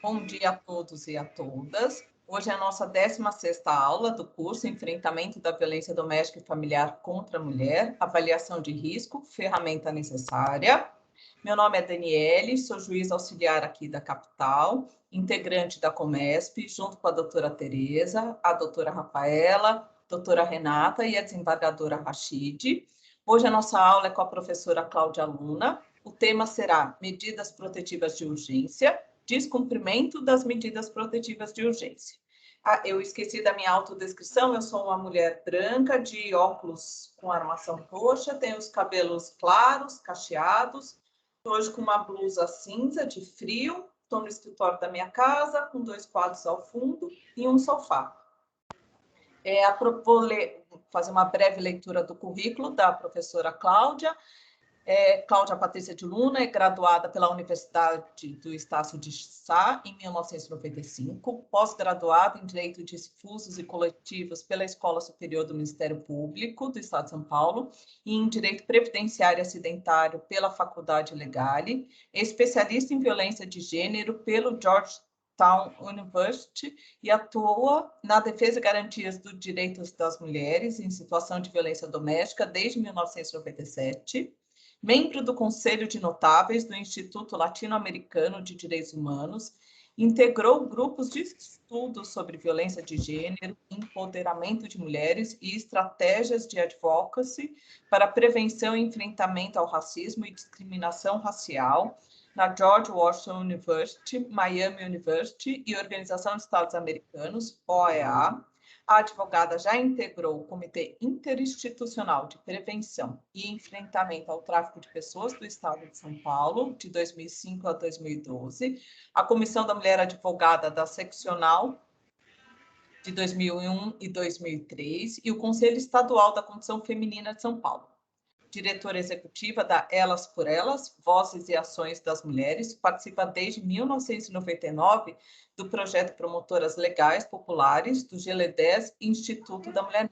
Bom dia a todos e a todas. Hoje é a nossa 16ª aula do curso Enfrentamento da Violência Doméstica e Familiar contra a Mulher, Avaliação de Risco, Ferramenta Necessária. Meu nome é Daniele, sou juiz auxiliar aqui da capital, integrante da Comesp, junto com a doutora Tereza, a doutora Rafaela, doutora Renata e a desembargadora Rachid. Hoje a nossa aula é com a professora Cláudia Luna. O tema será Medidas Protetivas de Urgência, descumprimento das medidas protetivas de urgência. Eu esqueci da minha autodescrição, eu sou uma mulher branca, de óculos com armação roxa, tenho os cabelos claros, cacheados, estou hoje com uma blusa cinza de frio, estou no escritório da minha casa, com 2 quadros ao fundo e um sofá. Vou fazer uma breve leitura do currículo da professora Cláudia. Cláudia Patrícia de Luna é graduada pela Universidade do Estácio de Sá, em 1995, pós-graduada em Direito Difusos e Coletivos pela Escola Superior do Ministério Público do Estado de São Paulo e em Direito Previdenciário e Acidentário pela Faculdade Legale, especialista em violência de gênero pelo Georgetown University e atua na defesa e garantias dos direitos das mulheres em situação de violência doméstica desde 1997. Membro do Conselho de Notáveis do Instituto Latino-Americano de Direitos Humanos, integrou grupos de estudos sobre violência de gênero, empoderamento de mulheres e estratégias de advocacy para prevenção e enfrentamento ao racismo e discriminação racial na George Washington University, Miami University e Organização de Estados Americanos, OEA. A advogada já integrou o Comitê Interinstitucional de Prevenção e Enfrentamento ao Tráfico de Pessoas do Estado de São Paulo, de 2005 a 2012, a Comissão da Mulher Advogada da Seccional, de 2001 e 2003, e o Conselho Estadual da Condição Feminina de São Paulo. Diretora executiva da Elas por Elas, Vozes e Ações das Mulheres, participa desde 1999 do projeto Promotoras Legais Populares do GLE10 Instituto da Mulher.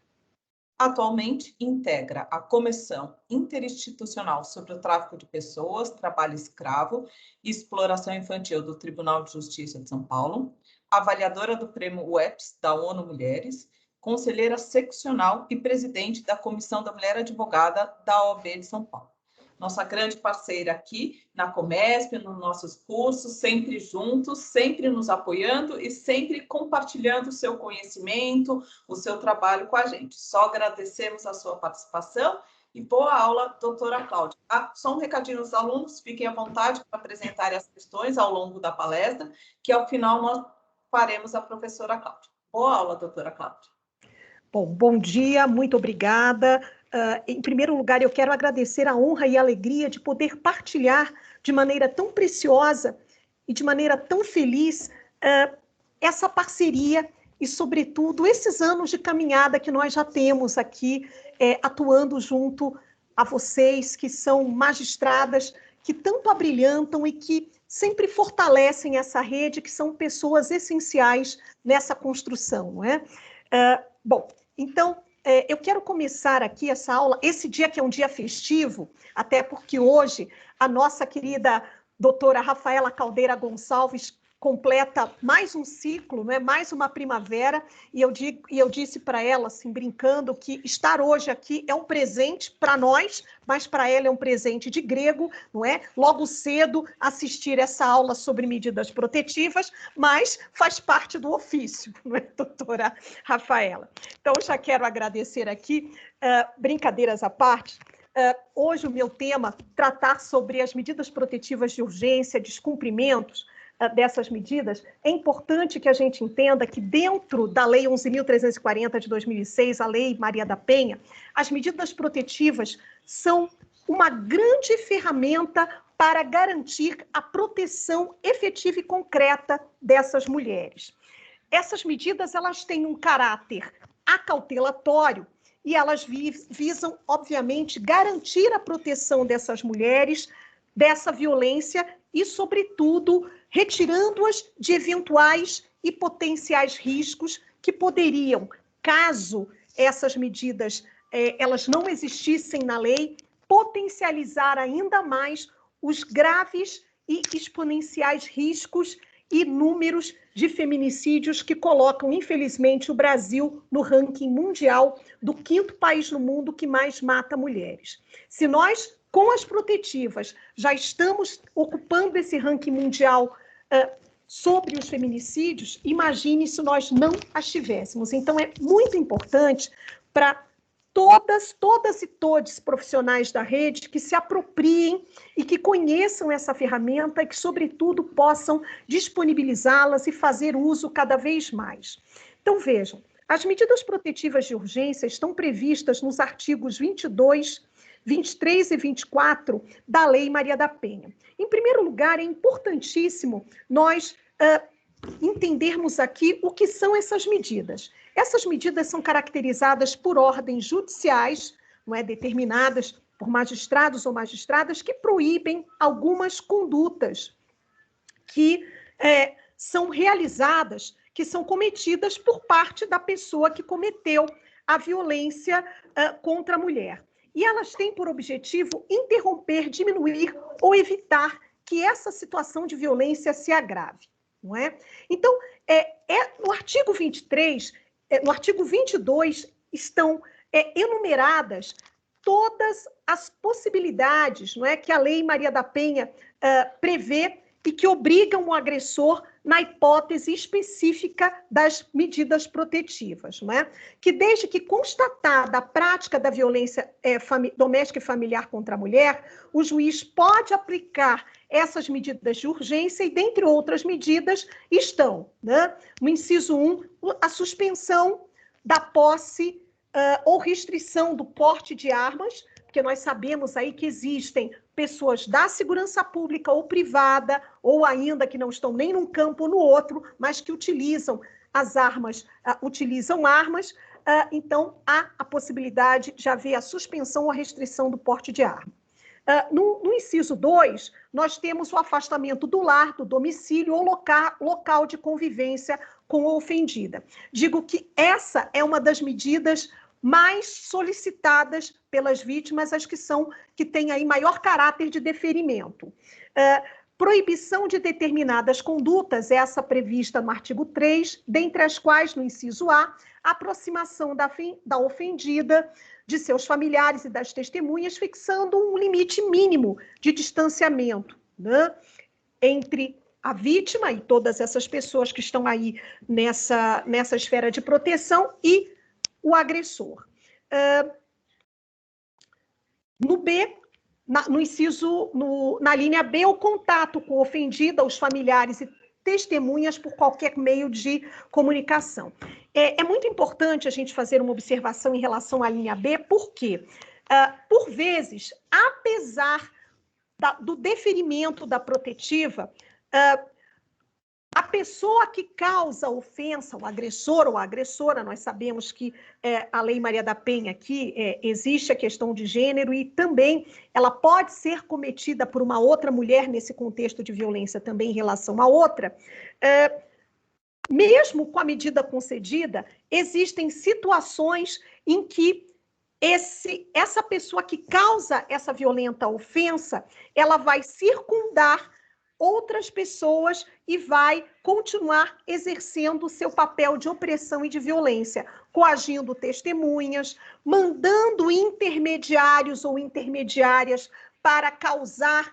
Atualmente integra a Comissão Interinstitucional sobre o Tráfico de Pessoas, Trabalho Escravo e Exploração Infantil do Tribunal de Justiça de São Paulo, avaliadora do Prêmio UEPS da ONU Mulheres, conselheira seccional e presidente da Comissão da Mulher Advogada da OAB de São Paulo. Nossa grande parceira aqui na Comesp, nos nossos cursos, sempre juntos, sempre nos apoiando e sempre compartilhando o seu conhecimento, o seu trabalho com a gente. Só agradecemos a sua participação e boa aula, doutora Cláudia. Só um recadinho aos alunos, fiquem à vontade para apresentarem as questões ao longo da palestra, que ao final nós faremos a professora Cláudia. Boa aula, doutora Cláudia. Bom dia, muito obrigada. Em primeiro lugar, eu quero agradecer a honra e a alegria de poder partilhar de maneira tão preciosa e de maneira tão feliz essa parceria e, sobretudo, esses anos de caminhada que nós já temos aqui atuando junto a vocês, que são magistradas, que tanto abrilhantam e que sempre fortalecem essa rede, que são pessoas essenciais nessa construção, não é? Bom, então, eu quero começar aqui essa aula, esse dia que é um dia festivo, até porque hoje a nossa querida doutora Rafaela Caldeira Gonçalves completa mais um ciclo, não é? Mais uma primavera, e eu disse para ela, assim, brincando, que estar hoje aqui é um presente para nós, mas para ela é um presente de grego, não é? Logo cedo assistir essa aula sobre medidas protetivas, mas faz parte do ofício, não é, doutora Rafaela? Então, já quero agradecer aqui, brincadeiras à parte. Hoje o meu tema, tratar sobre as medidas protetivas de urgência, descumprimentos dessas medidas. É importante que a gente entenda que dentro da Lei 11.340 de 2006, a Lei Maria da Penha, as medidas protetivas são uma grande ferramenta para garantir a proteção efetiva e concreta dessas mulheres. Essas medidas, elas têm um caráter acautelatório e elas visam, obviamente, garantir a proteção dessas mulheres dessa violência e, sobretudo, retirando-as de eventuais e potenciais riscos que poderiam, caso essas medidas elas não existissem na lei, potencializar ainda mais os graves e exponenciais riscos e números de feminicídios que colocam, infelizmente, o Brasil no ranking mundial do 5º país no mundo que mais mata mulheres. Se nós, com as protetivas, já estamos ocupando esse ranking mundial sobre os feminicídios, imagine se nós não as tivéssemos. Então, é muito importante para todas e todos profissionais da rede que se apropriem e que conheçam essa ferramenta e que, sobretudo, possam disponibilizá-las e fazer uso cada vez mais. Então, vejam, as medidas protetivas de urgência estão previstas nos artigos 22, 23 e 24 da Lei Maria da Penha. Em primeiro lugar, é importantíssimo nós entendermos aqui o que são essas medidas. Essas medidas são caracterizadas por ordens judiciais, não é, determinadas por magistrados ou magistradas que proíbem algumas condutas que são realizadas, que são cometidas por parte da pessoa que cometeu a violência contra a mulher. E elas têm por objetivo interromper, diminuir ou evitar que essa situação de violência se agrave. Não é? Então, no artigo 23, no artigo 22, estão enumeradas todas as possibilidades, não é, que a Lei Maria da Penha prevê e que obrigam o agressor na hipótese específica das medidas protetivas, não é? Que desde que constatada a prática da violência doméstica e familiar contra a mulher, o juiz pode aplicar essas medidas de urgência e, dentre outras medidas, estão, né, no inciso 1, a suspensão da posse ou restrição do porte de armas, porque nós sabemos aí que existem pessoas da segurança pública ou privada, ou ainda que não estão nem num campo ou no outro, mas que utilizam as armas, então há a possibilidade de haver a suspensão ou a restrição do porte de arma. No inciso 2, nós temos o afastamento do lar, do domicílio ou local de convivência com a ofendida. Digo que essa é uma das medidas mais solicitadas pelas vítimas, as que têm aí maior caráter de deferimento. Proibição de determinadas condutas, essa prevista no artigo 3, dentre as quais, no inciso A, a aproximação da ofendida de seus familiares e das testemunhas, fixando um limite mínimo de distanciamento, né, entre a vítima e todas essas pessoas que estão aí nessa esfera de proteção e o agressor. No B, na linha B, o contato com a ofendida, os familiares e testemunhas por qualquer meio de comunicação. É muito importante a gente fazer uma observação em relação à linha B, porque, por vezes, apesar do deferimento da protetiva, a pessoa que causa a ofensa, o agressor ou a agressora, nós sabemos que a Lei Maria da Penha aqui existe a questão de gênero e também ela pode ser cometida por uma outra mulher nesse contexto de violência também em relação a outra. Mesmo com a medida concedida, existem situações em que essa pessoa que causa essa violenta ofensa, ela vai circundar outras pessoas e vai continuar exercendo o seu papel de opressão e de violência, coagindo testemunhas, mandando intermediários ou intermediárias para causar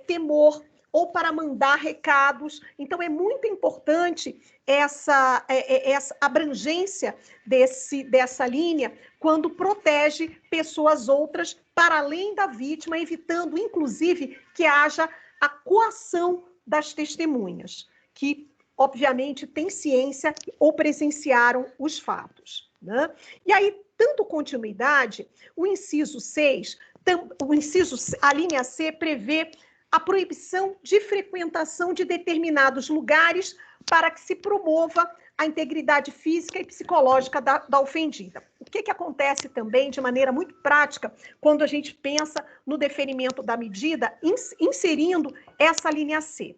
temor ou para mandar recados. Então, é muito importante essa abrangência dessa linha quando protege pessoas outras para além da vítima, evitando, inclusive, que haja a coação das testemunhas, que, obviamente, têm ciência ou presenciaram os fatos, né? E aí, dando continuidade, o inciso 6, a linha C prevê a proibição de frequentação de determinados lugares para que se promova a integridade física e psicológica da ofendida. O que acontece também de maneira muito prática quando a gente pensa no deferimento da medida, inserindo essa linha C?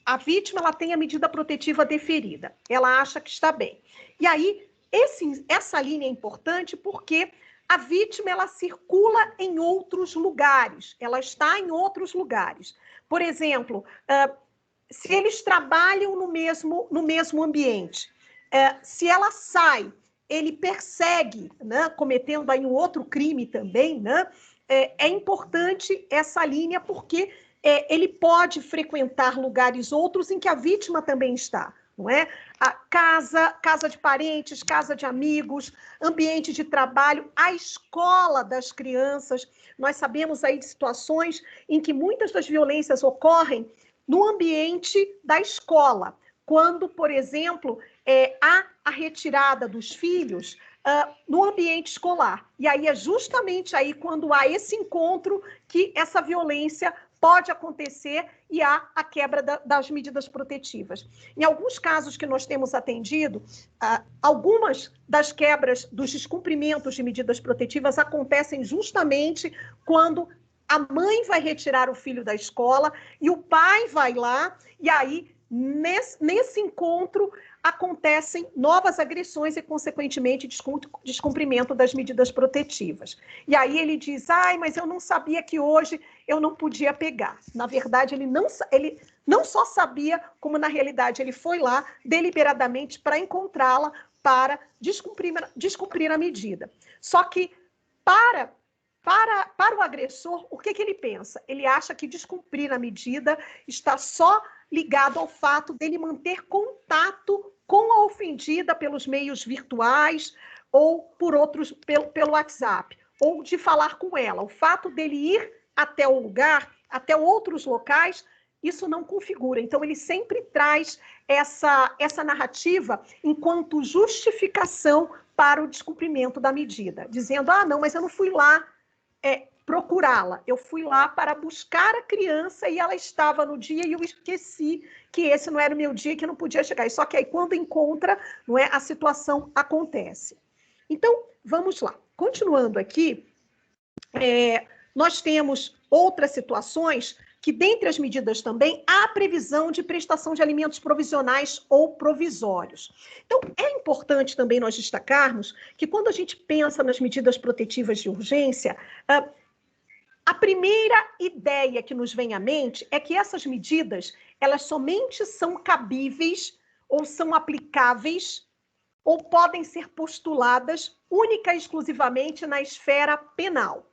A vítima ela tem a medida protetiva deferida, ela acha que está bem. E aí, essa linha é importante porque a vítima ela circula em outros lugares, ela está em outros lugares. Por exemplo, se eles trabalham no mesmo ambiente, se ela sai, ele persegue, né, cometendo aí um outro crime também, né, é importante essa linha porque ele pode frequentar lugares outros em que a vítima também está, não é? A casa de parentes, casa de amigos, ambiente de trabalho, a escola das crianças. Nós sabemos aí de situações em que muitas das violências ocorrem no ambiente da escola, quando, por exemplo, há a retirada dos filhos no ambiente escolar. E aí é justamente aí quando há esse encontro que essa violência pode acontecer e há a quebra das medidas protetivas. Em alguns casos que nós temos atendido, algumas das quebras dos descumprimentos de medidas protetivas acontecem justamente quando a mãe vai retirar o filho da escola e o pai vai lá, e aí, nesse encontro, acontecem novas agressões e, consequentemente, descumprimento das medidas protetivas. E aí ele diz, mas eu não sabia que hoje eu não podia pegar. Na verdade, ele não só sabia, como, na realidade, ele foi lá deliberadamente para encontrá-la, para descumprir a medida. Só que, para o agressor, o que ele pensa? Ele acha que descumprir a medida está só ligado ao fato dele manter contato com a ofendida pelos meios virtuais ou por outros, pelo WhatsApp, ou de falar com ela. O fato dele ir até o lugar, até outros locais, isso não configura. Então, ele sempre traz essa narrativa enquanto justificação para o descumprimento da medida, dizendo, não, mas eu não fui lá procurá-la. Eu fui lá para buscar a criança e ela estava no dia e eu esqueci que esse não era o meu dia e que eu não podia chegar. Só que aí, quando encontra, não é, a situação acontece. Então, vamos lá. Continuando aqui, nós temos outras situações que, dentre as medidas também, há a previsão de prestação de alimentos provisionais ou provisórios. Então, é importante também nós destacarmos que, quando a gente pensa nas medidas protetivas de urgência, a primeira ideia que nos vem à mente é que essas medidas, elas somente são cabíveis ou são aplicáveis ou podem ser postuladas única e exclusivamente na esfera penal.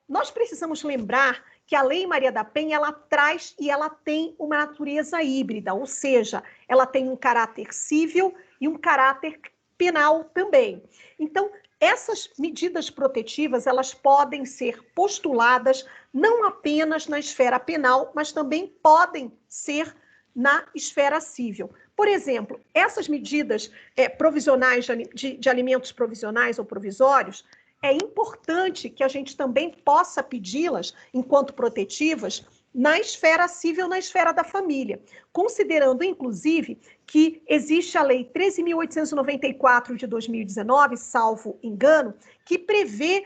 Nós precisamos lembrar que a Lei Maria da Penha, ela traz e ela tem uma natureza híbrida, ou seja, ela tem um caráter civil e um caráter penal também. Então, essas medidas protetivas, elas podem ser postuladas não apenas na esfera penal, mas também podem ser na esfera civil. Por exemplo, essas medidas provisionais de alimentos provisionais ou provisórios, é importante que a gente também possa pedi-las, enquanto protetivas, na esfera civil, na esfera da família, considerando, inclusive, que existe a Lei 13.894 de 2019, salvo engano, que prevê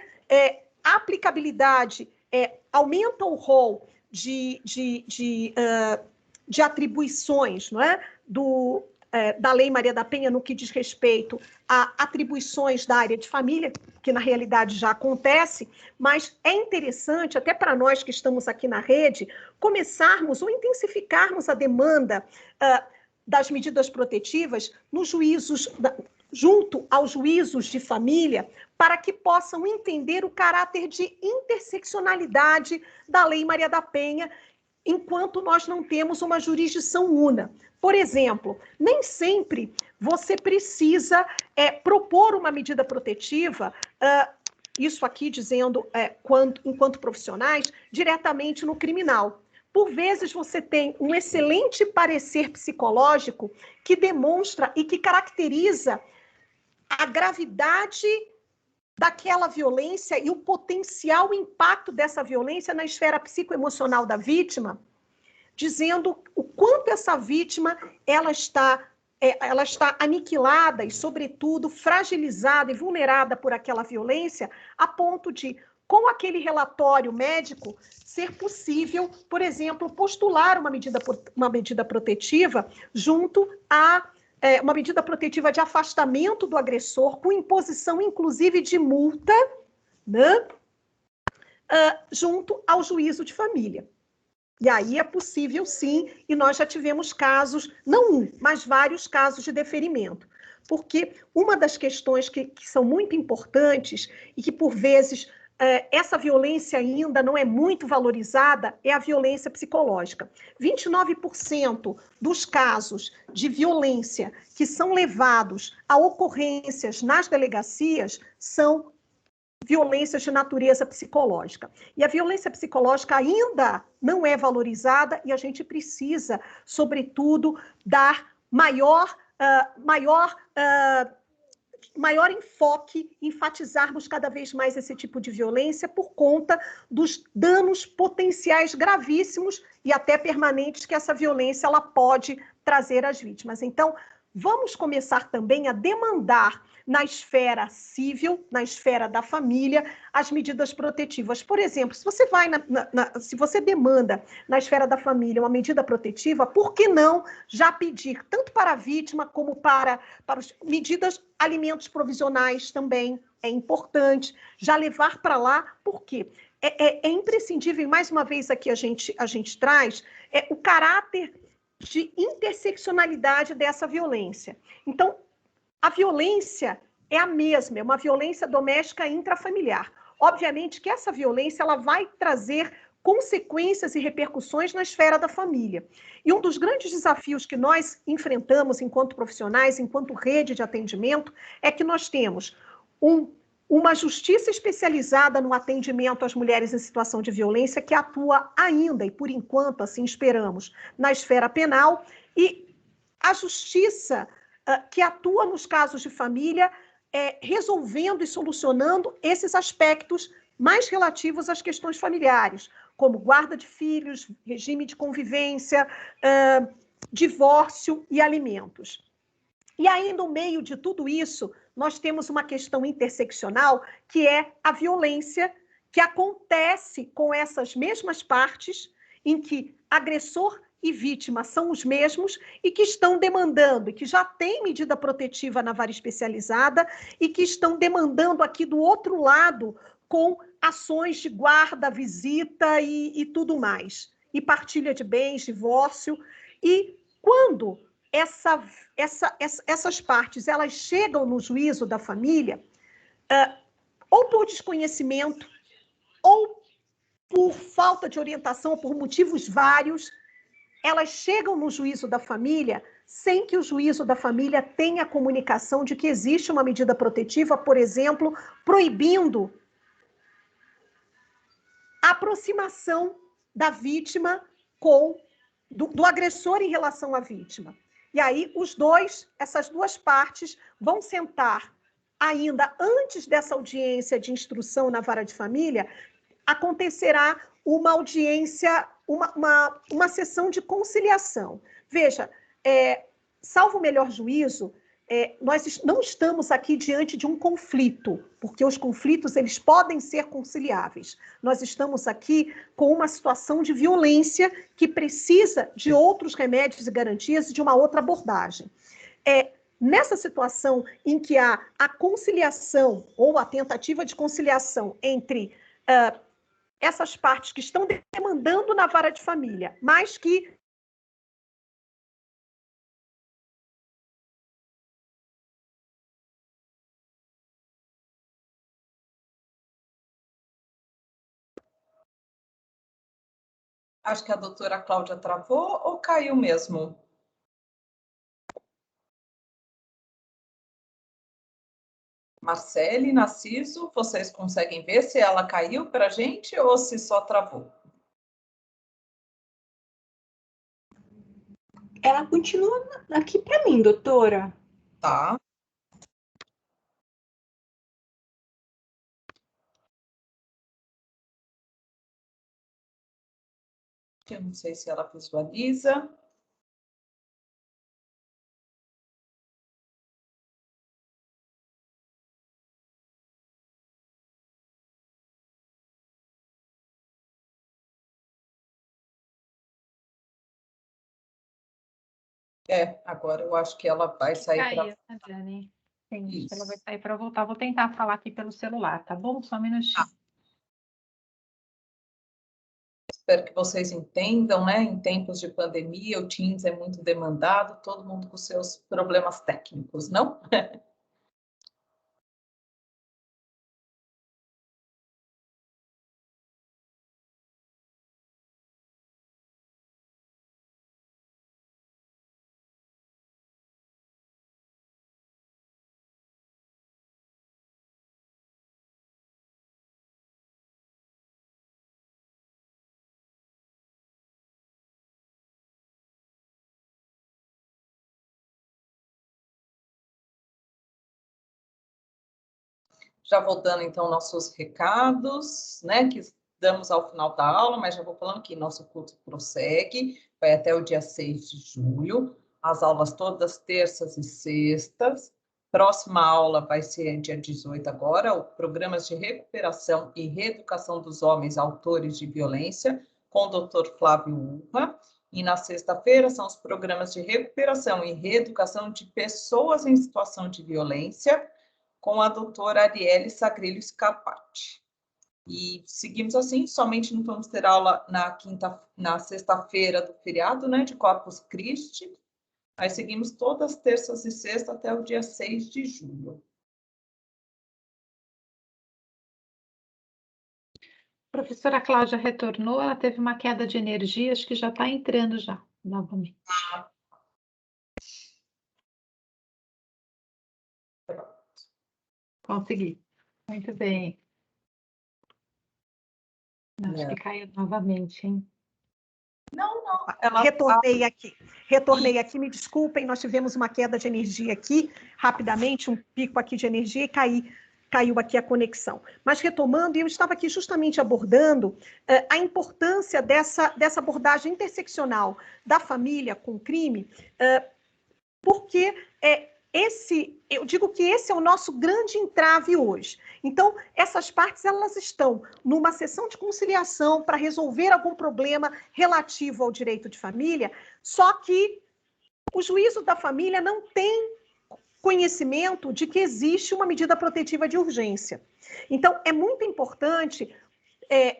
a aplicabilidade, aumenta o rol de atribuições, não é? Da Lei Maria da Penha no que diz respeito a atribuições da área de família, que na realidade já acontece, mas é interessante, até para nós que estamos aqui na rede, começarmos ou intensificarmos a demanda das medidas protetivas nos juízos, junto aos juízos de família, para que possam entender o caráter de interseccionalidade da Lei Maria da Penha, enquanto nós não temos uma jurisdição una. Por exemplo, nem sempre você precisa propor uma medida protetiva, isso aqui dizendo enquanto profissionais, diretamente no criminal. Por vezes você tem um excelente parecer psicológico que demonstra e que caracteriza a gravidade daquela violência e o potencial impacto dessa violência na esfera psicoemocional da vítima, dizendo o quanto essa vítima ela está aniquilada e, sobretudo, fragilizada e vulnerada por aquela violência, a ponto de, com aquele relatório médico, ser possível, por exemplo, postular uma medida protetiva junto a uma medida protetiva de afastamento do agressor, com imposição, inclusive, de multa, né, junto ao juízo de família. E aí é possível, sim, e nós já tivemos casos, não um, mas vários casos de deferimento. Porque uma das questões que são muito importantes e que, por vezes, essa violência ainda não é muito valorizada é a violência psicológica. 29% dos casos de violência que são levados a ocorrências nas delegacias são violências de natureza psicológica. E a violência psicológica ainda não é valorizada e a gente precisa, sobretudo, dar maior enfoque, enfatizarmos cada vez mais esse tipo de violência por conta dos danos potenciais gravíssimos e até permanentes que essa violência ela pode trazer às vítimas. Então, vamos começar também a demandar na esfera civil, na esfera da família, as medidas protetivas. Por exemplo, se você se você demanda na esfera da família uma medida protetiva, por que não já pedir, tanto para a vítima como para os medidas, alimentos provisionais também é importante, já levar para lá, por quê? É imprescindível, e mais uma vez aqui a gente traz, o caráter de interseccionalidade dessa violência. Então, a violência é a mesma, é uma violência doméstica intrafamiliar. Obviamente que essa violência ela vai trazer consequências e repercussões na esfera da família. E um dos grandes desafios que nós enfrentamos enquanto profissionais, enquanto rede de atendimento, é que nós temos uma justiça especializada no atendimento às mulheres em situação de violência que atua ainda, e por enquanto, assim esperamos, na esfera penal, e a justiça que atua nos casos de família, resolvendo e solucionando esses aspectos mais relativos às questões familiares, como guarda de filhos, regime de convivência, divórcio e alimentos. E aí, no meio de tudo isso, nós temos uma questão interseccional, que é a violência que acontece com essas mesmas partes, em que agressor e vítima são os mesmos e que estão demandando, e que já tem medida protetiva na vara especializada e que estão demandando aqui do outro lado com ações de guarda, visita e tudo mais. E partilha de bens, divórcio. E quando essas partes elas chegam no juízo da família, ou por desconhecimento, ou por falta de orientação, por motivos vários, elas chegam no juízo da família sem que o juízo da família tenha comunicação de que existe uma medida protetiva, por exemplo, proibindo a aproximação da vítima do agressor em relação à vítima. E aí essas duas partes vão sentar ainda antes dessa audiência de instrução na vara de família, acontecerá uma audiência, uma sessão de conciliação. Veja, salvo o melhor juízo, nós não estamos aqui diante de um conflito, porque os conflitos eles podem ser conciliáveis. Nós estamos aqui com uma situação de violência que precisa de outros remédios e garantias e de uma outra abordagem. Nessa situação em que há a conciliação ou a tentativa de conciliação entre essas partes que estão demandando na vara de família, mas que Acho que a doutora Cláudia travou ou caiu mesmo? Marcele, Narciso, vocês conseguem ver se ela caiu para a gente ou se só travou? Ela continua aqui para mim, doutora. Tá. Eu não sei se ela visualiza. Agora eu acho que ela vai sair para... Dani. Ela vai sair para voltar. Vou tentar falar aqui pelo celular, tá bom? Só um minutinho. Espero que vocês entendam, né? Em tempos de pandemia, o Teams é muito demandado, todo mundo com seus problemas técnicos, não? Já vou dando, então, nossos recados, né, que damos ao final da aula, mas já vou falando que nosso curso prossegue, vai até o dia 6 de julho, as aulas todas terças e sextas. Próxima aula vai ser dia 18 agora, o Programas de Recuperação e Reeducação dos Homens Autores de Violência, com o Dr. Flávio Urra. E na sexta-feira são os programas de recuperação e reeducação de pessoas em situação de violência, com a doutora Arielle Sagrillo Scarpati. E seguimos assim, somente não vamos ter aula na sexta-feira do feriado, né, de Corpus Christi, mas seguimos todas terças e sextas até o dia 6 de julho. A professora Cláudia retornou, ela teve uma queda de energia, acho que já está entrando já, novamente. Consegui. Muito bem. Acho que caiu novamente, hein? Não. Retornei aqui, me desculpem, nós tivemos uma queda de energia aqui, rapidamente, um pico aqui de energia e caiu aqui a conexão. Mas retomando, eu estava aqui justamente abordando a importância dessa abordagem interseccional da família com o crime, porque eu digo que esse é o nosso grande entrave hoje. Então, essas partes, elas estão numa sessão de conciliação para resolver algum problema relativo ao direito de família, só que o juízo da família não tem conhecimento de que existe uma medida protetiva de urgência. Então, é muito importante,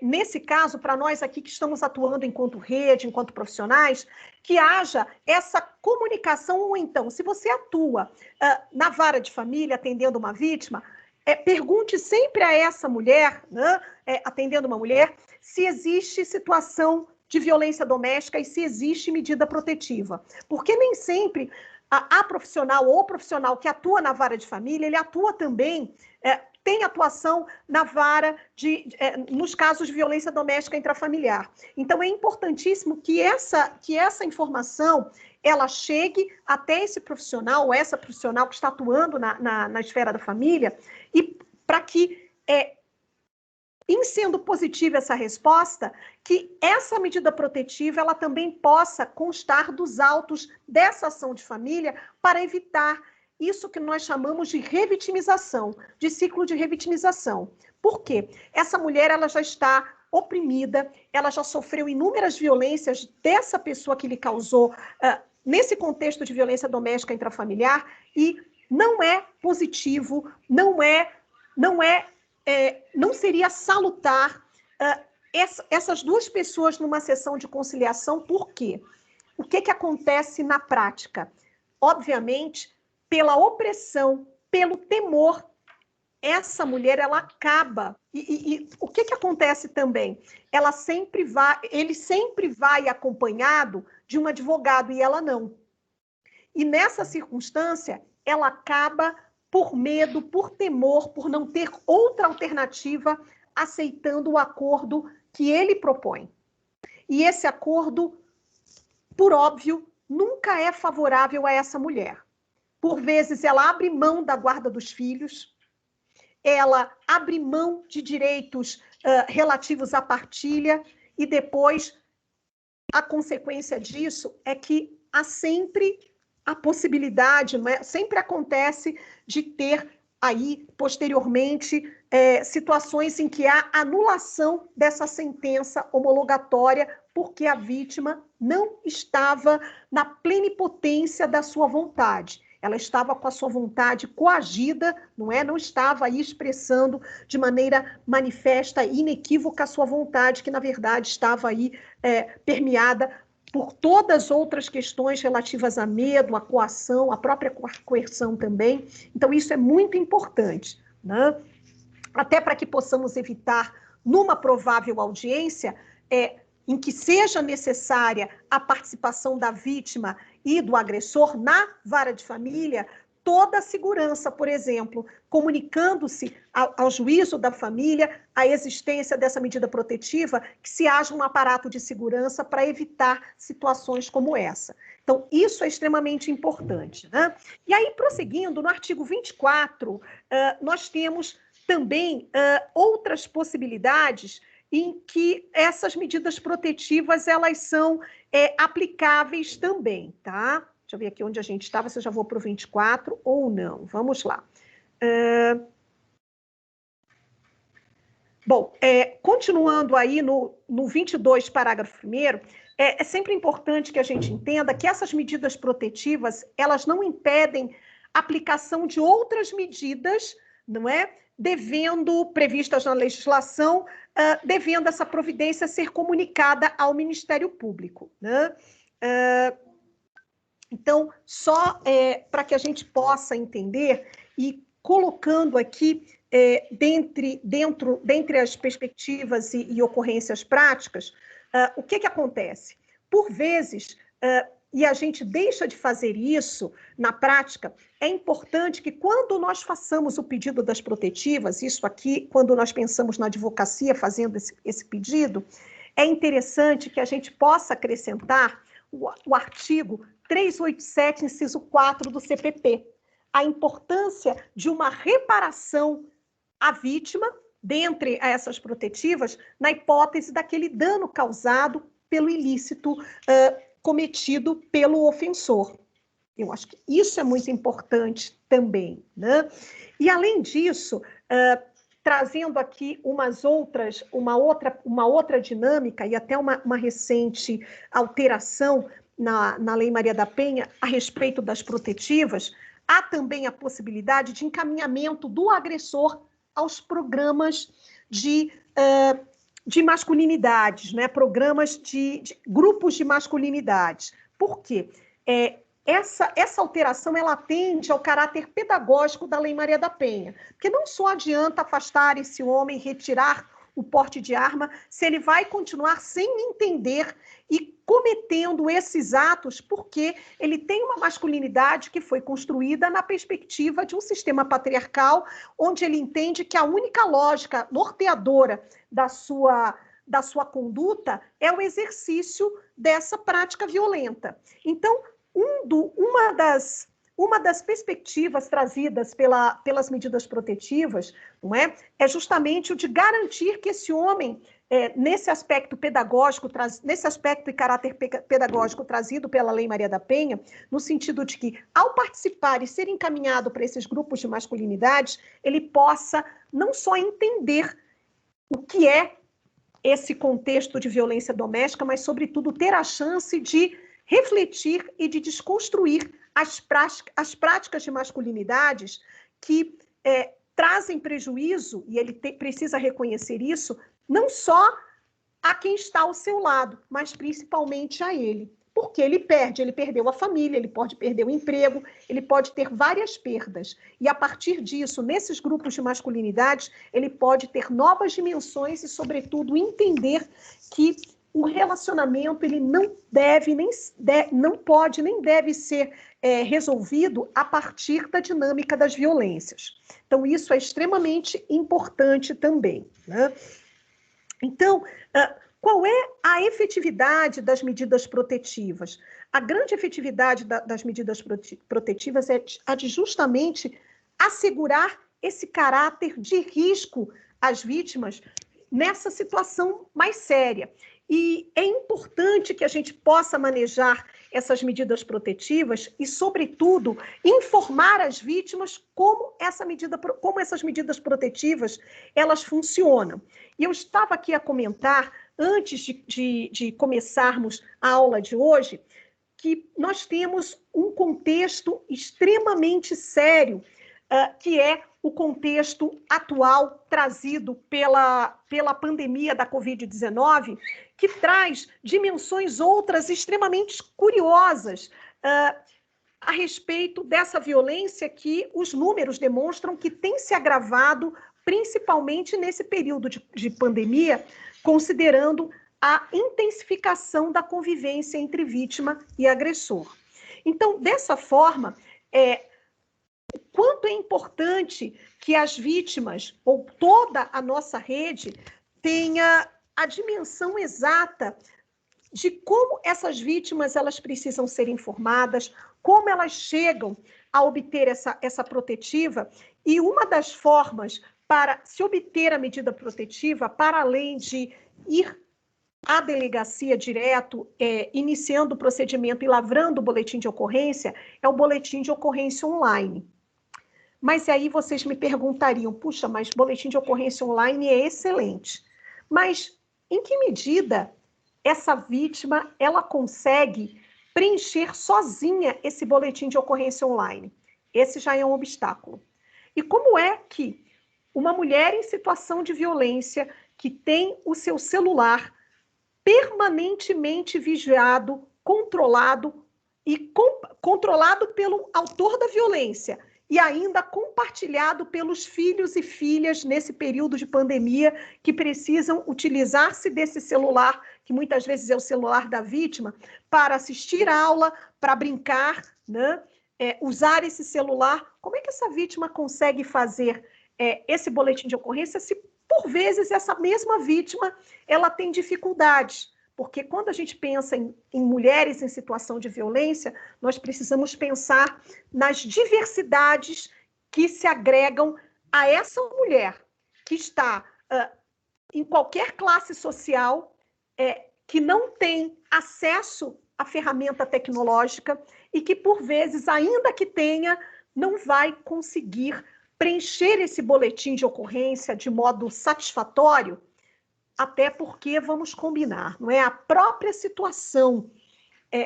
nesse caso, para nós aqui que estamos atuando enquanto rede, enquanto profissionais, que haja essa comunicação, ou então, se você atua na vara de família, atendendo uma vítima, pergunte sempre a essa mulher, né, atendendo uma mulher, se existe situação de violência doméstica e se existe medida protetiva. Porque nem sempre a profissional ou o profissional que atua na vara de família, ele atua também, tem atuação na vara nos casos de violência doméstica intrafamiliar. Então, é importantíssimo que essa informação ela chegue até esse profissional, ou essa profissional que está atuando na esfera da família, e para que, em sendo positiva essa resposta, que essa medida protetiva ela também possa constar dos autos dessa ação de família para evitar isso que nós chamamos de revitimização, de ciclo de revitimização. Por quê? Essa mulher ela já está oprimida, ela já sofreu inúmeras violências dessa pessoa que lhe causou, nesse contexto de violência doméstica intrafamiliar, e não é positivo, não seria salutar essas duas pessoas numa sessão de conciliação. Por quê? O que acontece na prática? Obviamente, pela opressão, pelo temor, essa mulher, ela acaba. E o que acontece também? Ele sempre vai acompanhado de um advogado e ela não. E nessa circunstância, ela acaba por medo, por temor, por não ter outra alternativa, aceitando o acordo que ele propõe. E esse acordo, por óbvio, nunca é favorável a essa mulher. Por vezes, ela abre mão da guarda dos filhos, ela abre mão de direitos relativos à partilha, e depois, a consequência disso é que há sempre a possibilidade, sempre acontece de ter aí, posteriormente, situações em que há anulação dessa sentença homologatória, porque a vítima não estava na plenipotência da sua vontade. ela estava com a sua vontade coagida, não é? Não estava aí expressando de maneira manifesta e inequívoca a sua vontade, que na verdade estava aí permeada por todas as outras questões relativas a medo, a coação, a própria coerção também. Então, isso é muito importante, né? Até para que possamos evitar, numa provável audiência, em que seja necessária a participação da vítima e do agressor na vara de família, toda a segurança, por exemplo, comunicando-se ao juízo da família a existência dessa medida protetiva, que se haja um aparato de segurança para evitar situações como essa. Então, isso é extremamente importante, né? E aí, prosseguindo, no artigo 24, nós temos também outras possibilidades em que essas medidas protetivas elas são aplicáveis também, tá? Deixa eu ver aqui onde a gente estava, se eu já vou para o 24 ou não. Vamos lá. Bom, continuando aí no 22, parágrafo 1º, é sempre importante que a gente entenda que essas medidas protetivas, elas não impedem a aplicação de outras medidas, não é? Previstas na legislação, devendo essa providência ser comunicada ao Ministério Público, né? Então, só para que a gente possa entender e colocando aqui, dentre as perspectivas e ocorrências práticas, o que acontece? Por vezes, e a gente deixa de fazer isso na prática, é importante que quando nós façamos o pedido das protetivas, isso aqui, quando nós pensamos na advocacia fazendo esse pedido, é interessante que a gente possa acrescentar o artigo 387, inciso 4 do CPP, a importância de uma reparação à vítima, dentre essas protetivas, na hipótese daquele dano causado pelo ilícito cometido pelo ofensor. Eu acho que isso é muito importante também, né? E, além disso, trazendo aqui uma outra dinâmica e até uma recente alteração na Lei Maria da Penha a respeito das protetivas, há também a possibilidade de encaminhamento do agressor aos programas de masculinidades, né? Programas de grupos de masculinidades. Por quê? Essa alteração ela atende ao caráter pedagógico da Lei Maria da Penha, porque não só adianta afastar esse homem, retirar o porte de arma, se ele vai continuar sem entender e cometendo esses atos, porque ele tem uma masculinidade que foi construída na perspectiva de um sistema patriarcal, onde ele entende que a única lógica norteadora da sua conduta é o exercício dessa prática violenta. Então, uma das perspectivas trazidas pelas medidas protetivas, não é justamente o de garantir que esse homem, nesse aspecto pedagógico, nesse aspecto e caráter pedagógico trazido pela Lei Maria da Penha, no sentido de que, ao participar e ser encaminhado para esses grupos de masculinidades, ele possa não só entender o que é esse contexto de violência doméstica, mas, sobretudo, ter a chance de refletir e de desconstruir as práticas de masculinidades que trazem prejuízo, e ele precisa reconhecer isso, não só a quem está ao seu lado, mas principalmente a ele. Porque ele perdeu a família, ele pode perder o emprego, ele pode ter várias perdas. E, a partir disso, nesses grupos de masculinidades, ele pode ter novas dimensões e, sobretudo, entender que o relacionamento ele não pode nem deve ser resolvido a partir da dinâmica das violências. Então, isso é extremamente importante também, né? Então, qual é a efetividade das medidas protetivas? A grande efetividade das medidas protetivas é a de justamente assegurar esse caráter de risco às vítimas nessa situação mais séria. E é importante que a gente possa manejar essas medidas protetivas e, sobretudo, informar as vítimas como essas medidas protetivas elas funcionam. E eu estava aqui a comentar, antes de começarmos a aula de hoje, que nós temos um contexto extremamente sério, que é o contexto atual trazido pela pandemia da Covid-19, que traz dimensões outras extremamente curiosas a respeito dessa violência que os números demonstram que tem se agravado, principalmente nesse período de pandemia, considerando a intensificação da convivência entre vítima e agressor. Então, dessa forma, o quanto é importante que as vítimas, ou toda a nossa rede, tenha a dimensão exata de como essas vítimas elas precisam ser informadas, como elas chegam a obter essa protetiva, e uma das formas para se obter a medida protetiva, para além de ir à delegacia direto, iniciando o procedimento e lavrando o boletim de ocorrência, é o boletim de ocorrência online. Mas aí vocês me perguntariam, puxa, mas boletim de ocorrência online é excelente. Mas em que medida essa vítima ela consegue preencher sozinha esse boletim de ocorrência online? Esse já é um obstáculo. E como é que uma mulher em situação de violência, que tem o seu celular permanentemente vigiado, controlado controlado pelo autor da violência e ainda compartilhado pelos filhos e filhas nesse período de pandemia que precisam utilizar-se desse celular, que muitas vezes é o celular da vítima, para assistir a aula, para brincar, né? Usar esse celular. Como é que essa vítima consegue fazer esse boletim de ocorrência se, por vezes, essa mesma vítima ela tem dificuldades? Porque quando a gente pensa em mulheres em situação de violência, nós precisamos pensar nas diversidades que se agregam a essa mulher que está em qualquer classe social, que não tem acesso à ferramenta tecnológica e que, por vezes, ainda que tenha, não vai conseguir preencher esse boletim de ocorrência de modo satisfatório, até porque, vamos combinar, não é? A própria situação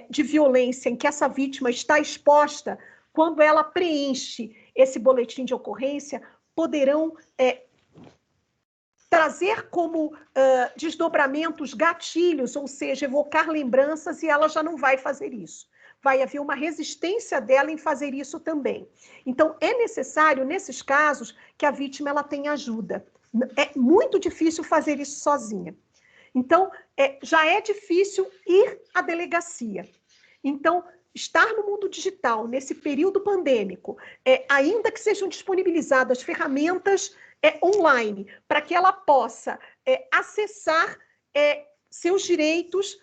de violência em que essa vítima está exposta, quando ela preenche esse boletim de ocorrência, poderão trazer como desdobramentos gatilhos, ou seja, evocar lembranças, e ela já não vai fazer isso. Vai haver uma resistência dela em fazer isso também. Então, é necessário, nesses casos, que a vítima ela tenha ajuda. É muito difícil fazer isso sozinha. Então, já é difícil ir à delegacia. Então, estar no mundo digital, nesse período pandêmico, ainda que sejam disponibilizadas ferramentas online, para que ela possa acessar seus direitos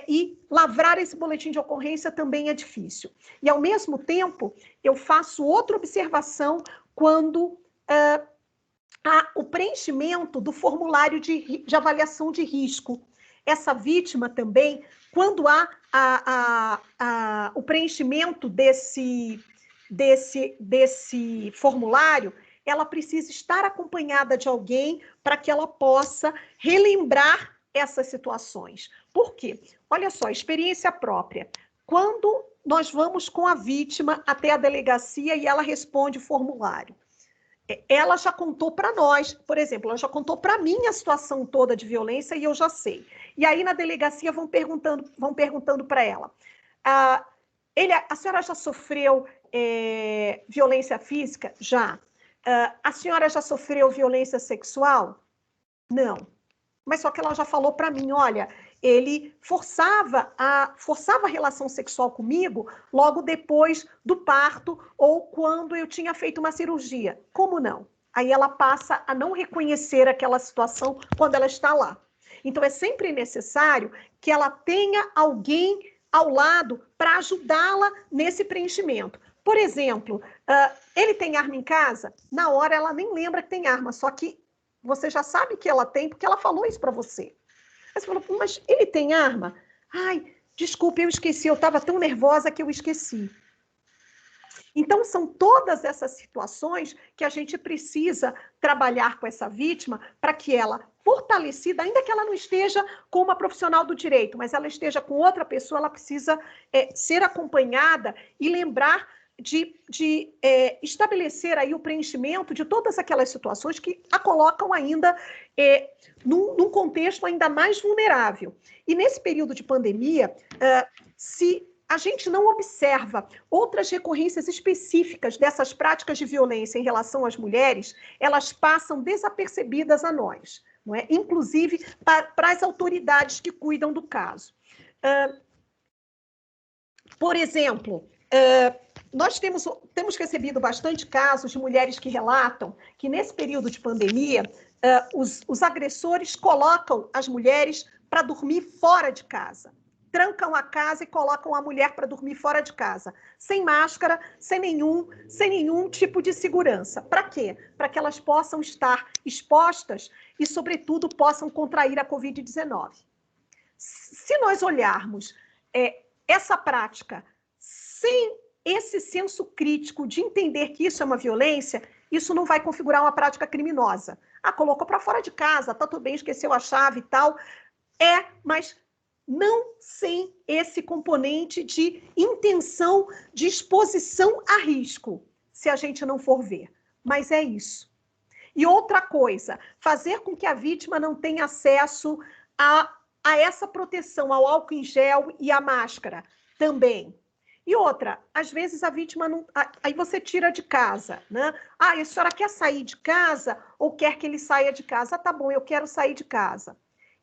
e lavrar esse boletim de ocorrência também é difícil. E, ao mesmo tempo, eu faço outra observação quando o preenchimento do formulário de avaliação de risco. Essa vítima também, quando há o preenchimento desse formulário, ela precisa estar acompanhada de alguém para que ela possa relembrar essas situações. Por quê? Olha só, experiência própria. Quando nós vamos com a vítima até a delegacia e ela responde o formulário, ela já contou para nós, por exemplo, ela já contou para mim a situação toda de violência e eu já sei. E aí na delegacia vão perguntando para ela, a senhora já sofreu violência física? Já. A senhora já sofreu violência sexual? Não. Mas só que ela já falou para mim, olha, ele forçava a relação sexual comigo logo depois do parto ou quando eu tinha feito uma cirurgia. Como não? Aí ela passa a não reconhecer aquela situação quando ela está lá. Então, é sempre necessário que ela tenha alguém ao lado para ajudá-la nesse preenchimento. Por exemplo, ele tem arma em casa? Na hora ela nem lembra que tem arma, só que você já sabe que ela tem porque ela falou isso para você. Aí você falou, mas ele tem arma? Ai, desculpe, eu esqueci, eu estava tão nervosa que eu esqueci. Então, são todas essas situações que a gente precisa trabalhar com essa vítima para que ela, fortalecida, ainda que ela não esteja com uma profissional do direito, mas ela esteja com outra pessoa, ela precisa ser acompanhada e lembrar de estabelecer aí o preenchimento de todas aquelas situações que a colocam ainda num contexto ainda mais vulnerável. E nesse período de pandemia, se a gente não observa outras recorrências específicas dessas práticas de violência em relação às mulheres, elas passam desapercebidas a nós, não é? Inclusive para as autoridades que cuidam do caso. Por exemplo, nós temos recebido bastante casos de mulheres que relatam que, nesse período de pandemia, os agressores colocam as mulheres para dormir fora de casa. Trancam a casa e colocam a mulher para dormir fora de casa, sem máscara, sem nenhum tipo de segurança. Para quê? Para que elas possam estar expostas e, sobretudo, possam contrair a Covid-19. Se nós olharmos essa prática sem esse senso crítico de entender que isso é uma violência, isso não vai configurar uma prática criminosa. Colocou para fora de casa, tá tudo bem, esqueceu a chave e tal. Mas não sem esse componente de intenção de exposição a risco, se a gente não for ver. Mas é isso. E outra coisa, fazer com que a vítima não tenha acesso a essa proteção, ao álcool em gel e à máscara também. E outra, às vezes a vítima não... Aí você tira de casa, né? A senhora quer sair de casa ou quer que ele saia de casa? Tá bom, eu quero sair de casa.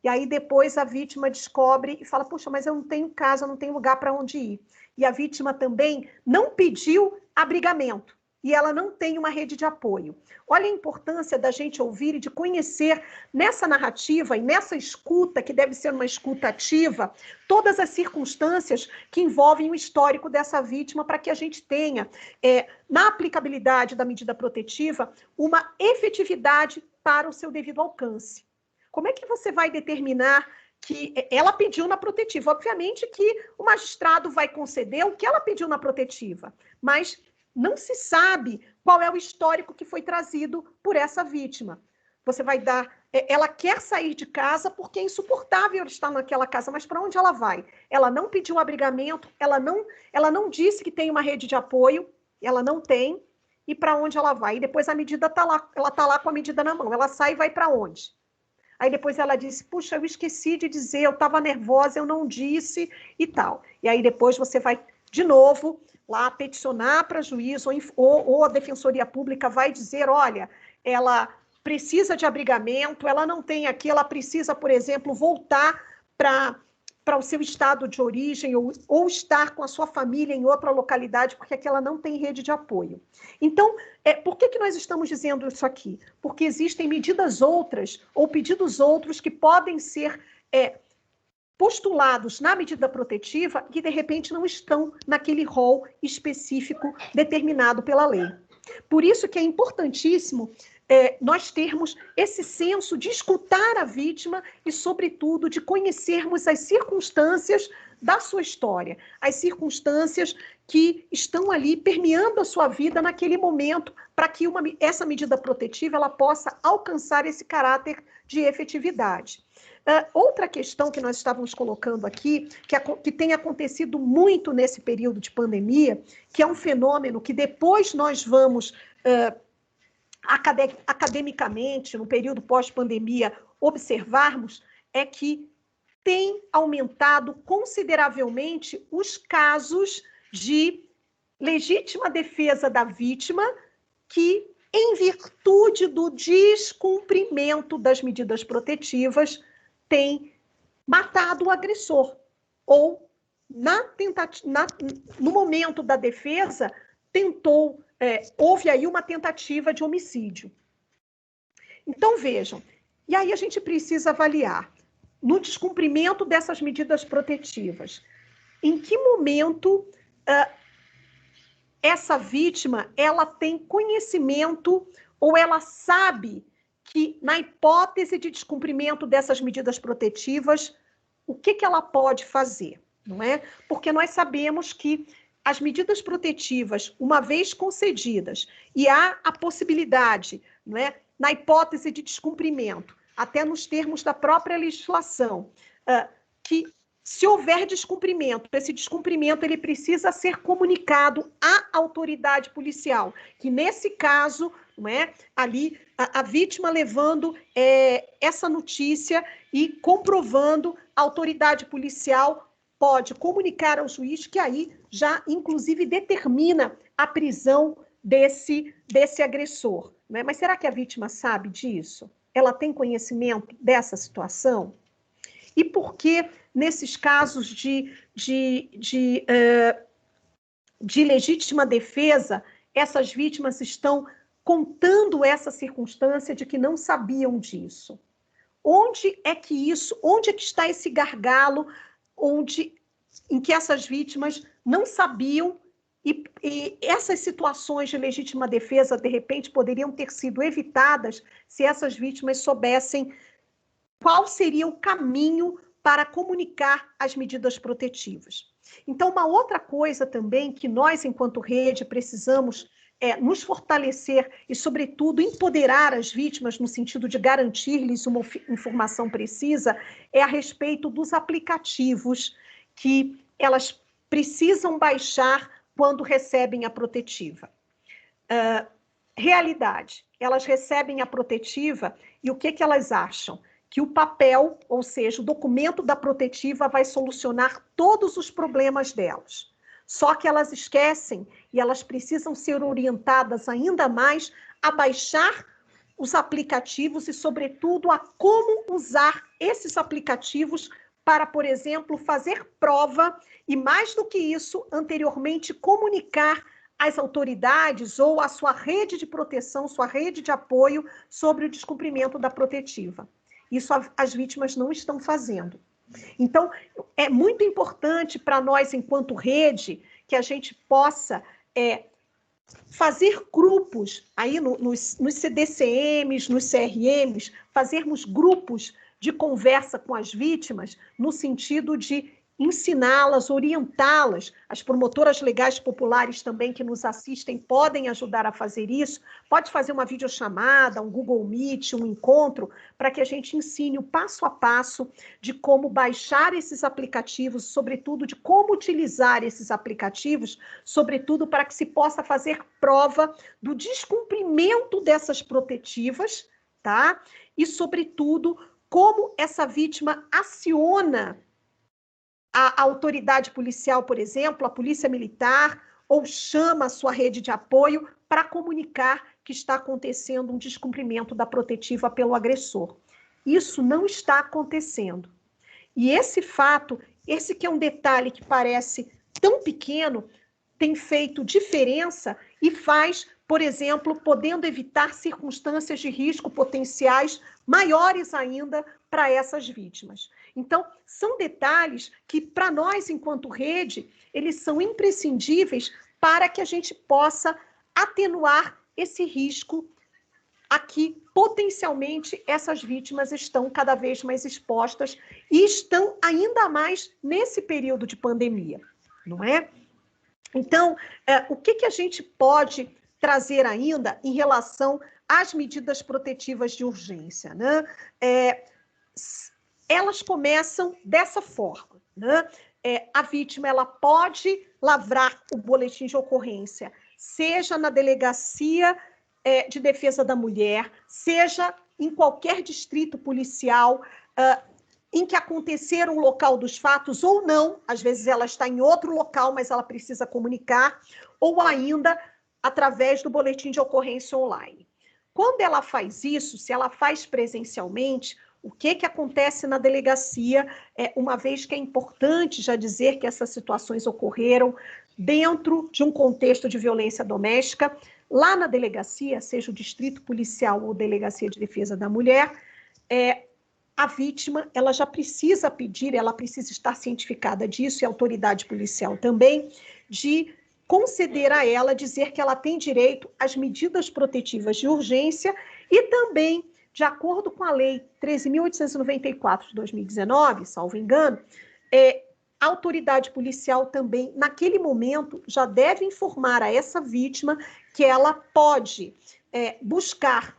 E aí depois a vítima descobre e fala, puxa, mas eu não tenho casa, eu não tenho lugar para onde ir. E a vítima também não pediu abrigamento. E ela não tem uma rede de apoio. Olha a importância da gente ouvir e de conhecer nessa narrativa e nessa escuta, que deve ser uma escuta ativa, todas as circunstâncias que envolvem o histórico dessa vítima, para que a gente tenha, na aplicabilidade da medida protetiva, uma efetividade para o seu devido alcance. Como é que você vai determinar que ela pediu na protetiva? Obviamente que o magistrado vai conceder o que ela pediu na protetiva, mas não se sabe qual é o histórico que foi trazido por essa vítima. Você vai dar... Ela quer sair de casa porque é insuportável estar naquela casa, mas para onde ela vai? Ela não pediu abrigamento, ela não disse que tem uma rede de apoio, ela não tem, e para onde ela vai? E depois a medida está lá, ela está lá com a medida na mão, ela sai e vai para onde? Aí depois ela disse, puxa, eu esqueci de dizer, eu estava nervosa, eu não disse e tal. E aí depois você vai, de novo, lá peticionar para juiz ou a Defensoria Pública vai dizer, olha, ela precisa de abrigamento, ela não tem aqui, ela precisa, por exemplo, voltar para o seu estado de origem ou estar com a sua família em outra localidade, porque aqui ela não tem rede de apoio. Então, por que nós estamos dizendo isso aqui? Porque existem medidas outras ou pedidos outros que podem ser postulados na medida protetiva que, de repente, não estão naquele rol específico determinado pela lei. Por isso que é importantíssimo nós termos esse senso de escutar a vítima e, sobretudo, de conhecermos as circunstâncias da sua história, as circunstâncias que estão ali permeando a sua vida naquele momento, para que essa medida protetiva ela possa alcançar esse caráter de efetividade. Outra questão que nós estávamos colocando aqui, que tem acontecido muito nesse período de pandemia, que é um fenômeno que depois nós vamos... academicamente, no período pós-pandemia, observarmos, é que tem aumentado consideravelmente os casos de legítima defesa da vítima que, em virtude do descumprimento das medidas protetivas, tem matado o agressor. Ou, no momento da defesa, houve aí uma tentativa de homicídio. Então, vejam, e aí a gente precisa avaliar, no descumprimento dessas medidas protetivas, em que momento essa vítima ela tem conhecimento ou ela sabe que, na hipótese de descumprimento dessas medidas protetivas, o que ela pode fazer, não é? Porque nós sabemos que as medidas protetivas, uma vez concedidas, e há a possibilidade, não é, na hipótese de descumprimento, até nos termos da própria legislação, que se houver descumprimento, esse descumprimento ele precisa ser comunicado à autoridade policial, que nesse caso, não é, ali a vítima levando essa notícia e comprovando, a autoridade policial pode comunicar ao juiz, que aí já, inclusive, determina a prisão desse agressor. Né? Mas será que a vítima sabe disso? Ela tem conhecimento dessa situação? E por que, nesses casos de legítima defesa, essas vítimas estão contando essa circunstância de que não sabiam disso? Onde é que está esse gargalo em que essas vítimas não sabiam e essas situações de legítima defesa, de repente, poderiam ter sido evitadas se essas vítimas soubessem qual seria o caminho para comunicar as medidas protetivas. Então, uma outra coisa também que nós, enquanto rede, precisamos nos fortalecer e, sobretudo, empoderar as vítimas no sentido de garantir-lhes uma informação precisa, é a respeito dos aplicativos que elas precisam baixar quando recebem a protetiva. Realidade, elas recebem a protetiva e o que elas acham? Que o papel, ou seja, o documento da protetiva vai solucionar todos os problemas delas. Só que elas esquecem e elas precisam ser orientadas ainda mais a baixar os aplicativos e, sobretudo, a como usar esses aplicativos para, por exemplo, fazer prova e, mais do que isso, anteriormente comunicar às autoridades ou à sua rede de proteção, sua rede de apoio sobre o descumprimento da protetiva. Isso as vítimas não estão fazendo. Então, é muito importante para nós, enquanto rede, que a gente possa fazer grupos, aí nos CDCMs, nos CRMs, fazermos grupos de conversa com as vítimas, no sentido de ensiná-las, orientá-las. As promotoras legais populares também que nos assistem podem ajudar a fazer isso. Pode fazer uma videochamada, um Google Meet, um encontro, para que a gente ensine o passo a passo de como baixar esses aplicativos, sobretudo de como utilizar esses aplicativos, sobretudo para que se possa fazer prova do descumprimento dessas protetivas, tá? E, sobretudo, como essa vítima aciona a autoridade policial, por exemplo, a polícia militar, ou chama a sua rede de apoio para comunicar que está acontecendo um descumprimento da protetiva pelo agressor. Isso não está acontecendo. E esse fato, esse que é um detalhe que parece tão pequeno, tem feito diferença e faz, por exemplo, podendo evitar circunstâncias de risco potenciais maiores ainda para essas vítimas. Então, são detalhes que, para nós, enquanto rede, eles são imprescindíveis para que a gente possa atenuar esse risco a que, potencialmente, essas vítimas estão cada vez mais expostas e estão ainda mais nesse período de pandemia, não é? Então, o que a gente pode trazer ainda em relação às medidas protetivas de urgência, né? Elas começam dessa forma, né? A vítima ela pode lavrar o boletim de ocorrência, seja na delegacia de defesa da mulher, seja em qualquer distrito policial em que aconteceram o local dos fatos ou não, às vezes ela está em outro local, mas ela precisa comunicar, ou ainda através do boletim de ocorrência online. Quando ela faz isso, se ela faz presencialmente, o que acontece na delegacia, uma vez que é importante já dizer que essas situações ocorreram dentro de um contexto de violência doméstica, lá na delegacia, seja o distrito policial ou delegacia de defesa da mulher, a vítima ela já precisa pedir, ela precisa estar cientificada disso, e a autoridade policial também, de conceder a ela, dizer que ela tem direito às medidas protetivas de urgência e também, de acordo com a Lei 13.894 de 2019, salvo engano, a autoridade policial também, naquele momento, já deve informar a essa vítima que ela pode buscar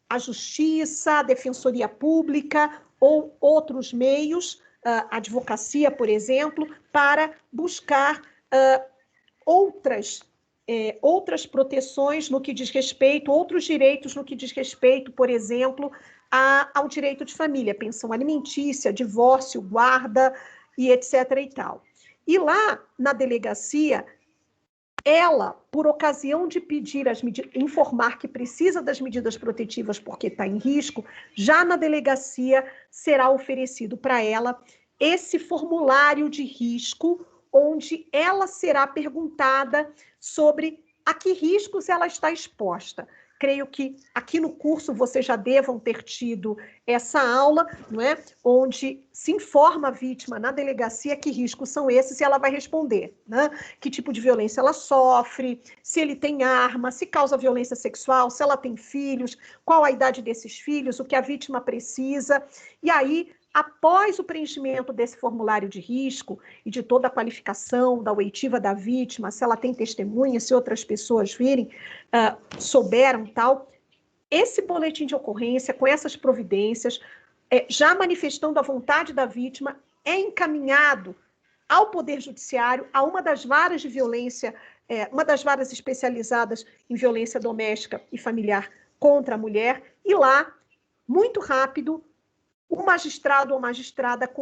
a justiça, a defensoria pública ou outros meios, advocacia, por exemplo, para buscar outras proteções no que diz respeito, outros direitos no que diz respeito, por exemplo, ao direito de família, pensão alimentícia, divórcio, guarda e etc. e tal. E lá na delegacia, ela, por ocasião de pedir informar que precisa das medidas protetivas porque está em risco, já na delegacia será oferecido para ela esse formulário de risco, onde ela será perguntada sobre a que riscos ela está exposta. Creio que aqui no curso vocês já devam ter tido essa aula, não é? Onde se informa a vítima na delegacia que riscos são esses e ela vai responder, né? Que tipo de violência ela sofre, se ele tem arma, se causa violência sexual, se ela tem filhos, qual a idade desses filhos, o que a vítima precisa. E aí, após o preenchimento desse formulário de risco e de toda a qualificação da oitiva da vítima, se ela tem testemunha, se outras pessoas virem, souberam tal, esse boletim de ocorrência, com essas providências, já manifestando a vontade da vítima, é encaminhado ao Poder Judiciário, a uma das varas de violência, uma das varas especializadas em violência doméstica e familiar contra a mulher, e lá, muito rápido, o magistrado ou magistrada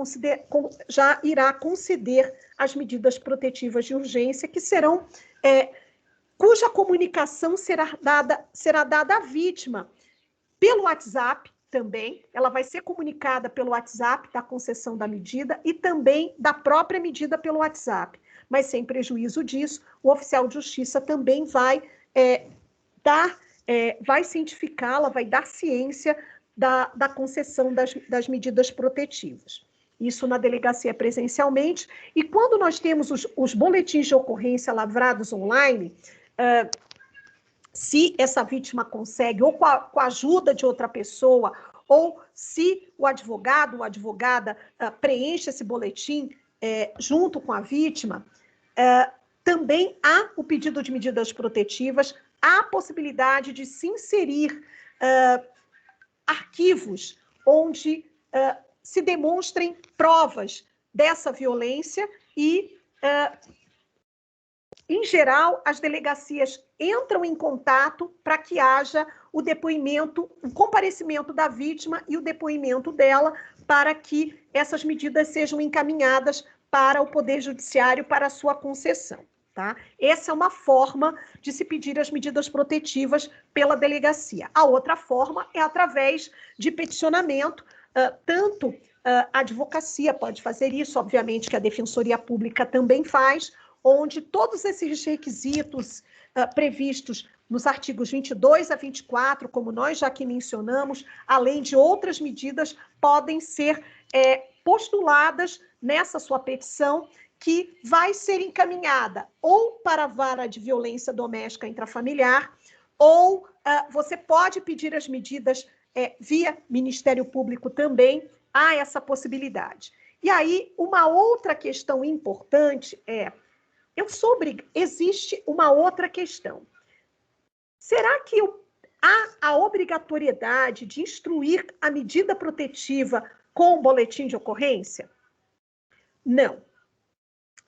já irá conceder as medidas protetivas de urgência, que serão, cuja comunicação será dada à vítima pelo WhatsApp também. Ela vai ser comunicada pelo WhatsApp da concessão da medida e também da própria medida pelo WhatsApp. Mas, sem prejuízo disso, o oficial de justiça também vai vai cientificá-la, vai dar ciência da concessão das medidas protetivas. Isso na delegacia presencialmente. E quando nós temos os boletins de ocorrência lavrados online, se essa vítima consegue, ou com a ajuda de outra pessoa, ou se o advogado ou advogada preenche esse boletim junto com a vítima, também há o pedido de medidas protetivas, há a possibilidade de se inserir arquivos onde se demonstrem provas dessa violência e, em geral, as delegacias entram em contato para que haja o depoimento, o comparecimento da vítima e o depoimento dela para que essas medidas sejam encaminhadas para o Poder Judiciário para a sua concessão. Tá? Essa é uma forma de se pedir as medidas protetivas pela delegacia. A outra forma é através de peticionamento, tanto a advocacia pode fazer isso, obviamente que a Defensoria Pública também faz, onde todos esses requisitos previstos nos artigos 22 a 24, como nós já aqui mencionamos, além de outras medidas, podem ser postuladas nessa sua petição, que vai ser encaminhada ou para a vara de violência doméstica intrafamiliar, ou você pode pedir as medidas via Ministério Público também, há essa possibilidade. E aí, uma outra questão importante existe uma outra questão. Será que há a obrigatoriedade de instruir a medida protetiva com o boletim de ocorrência? Não.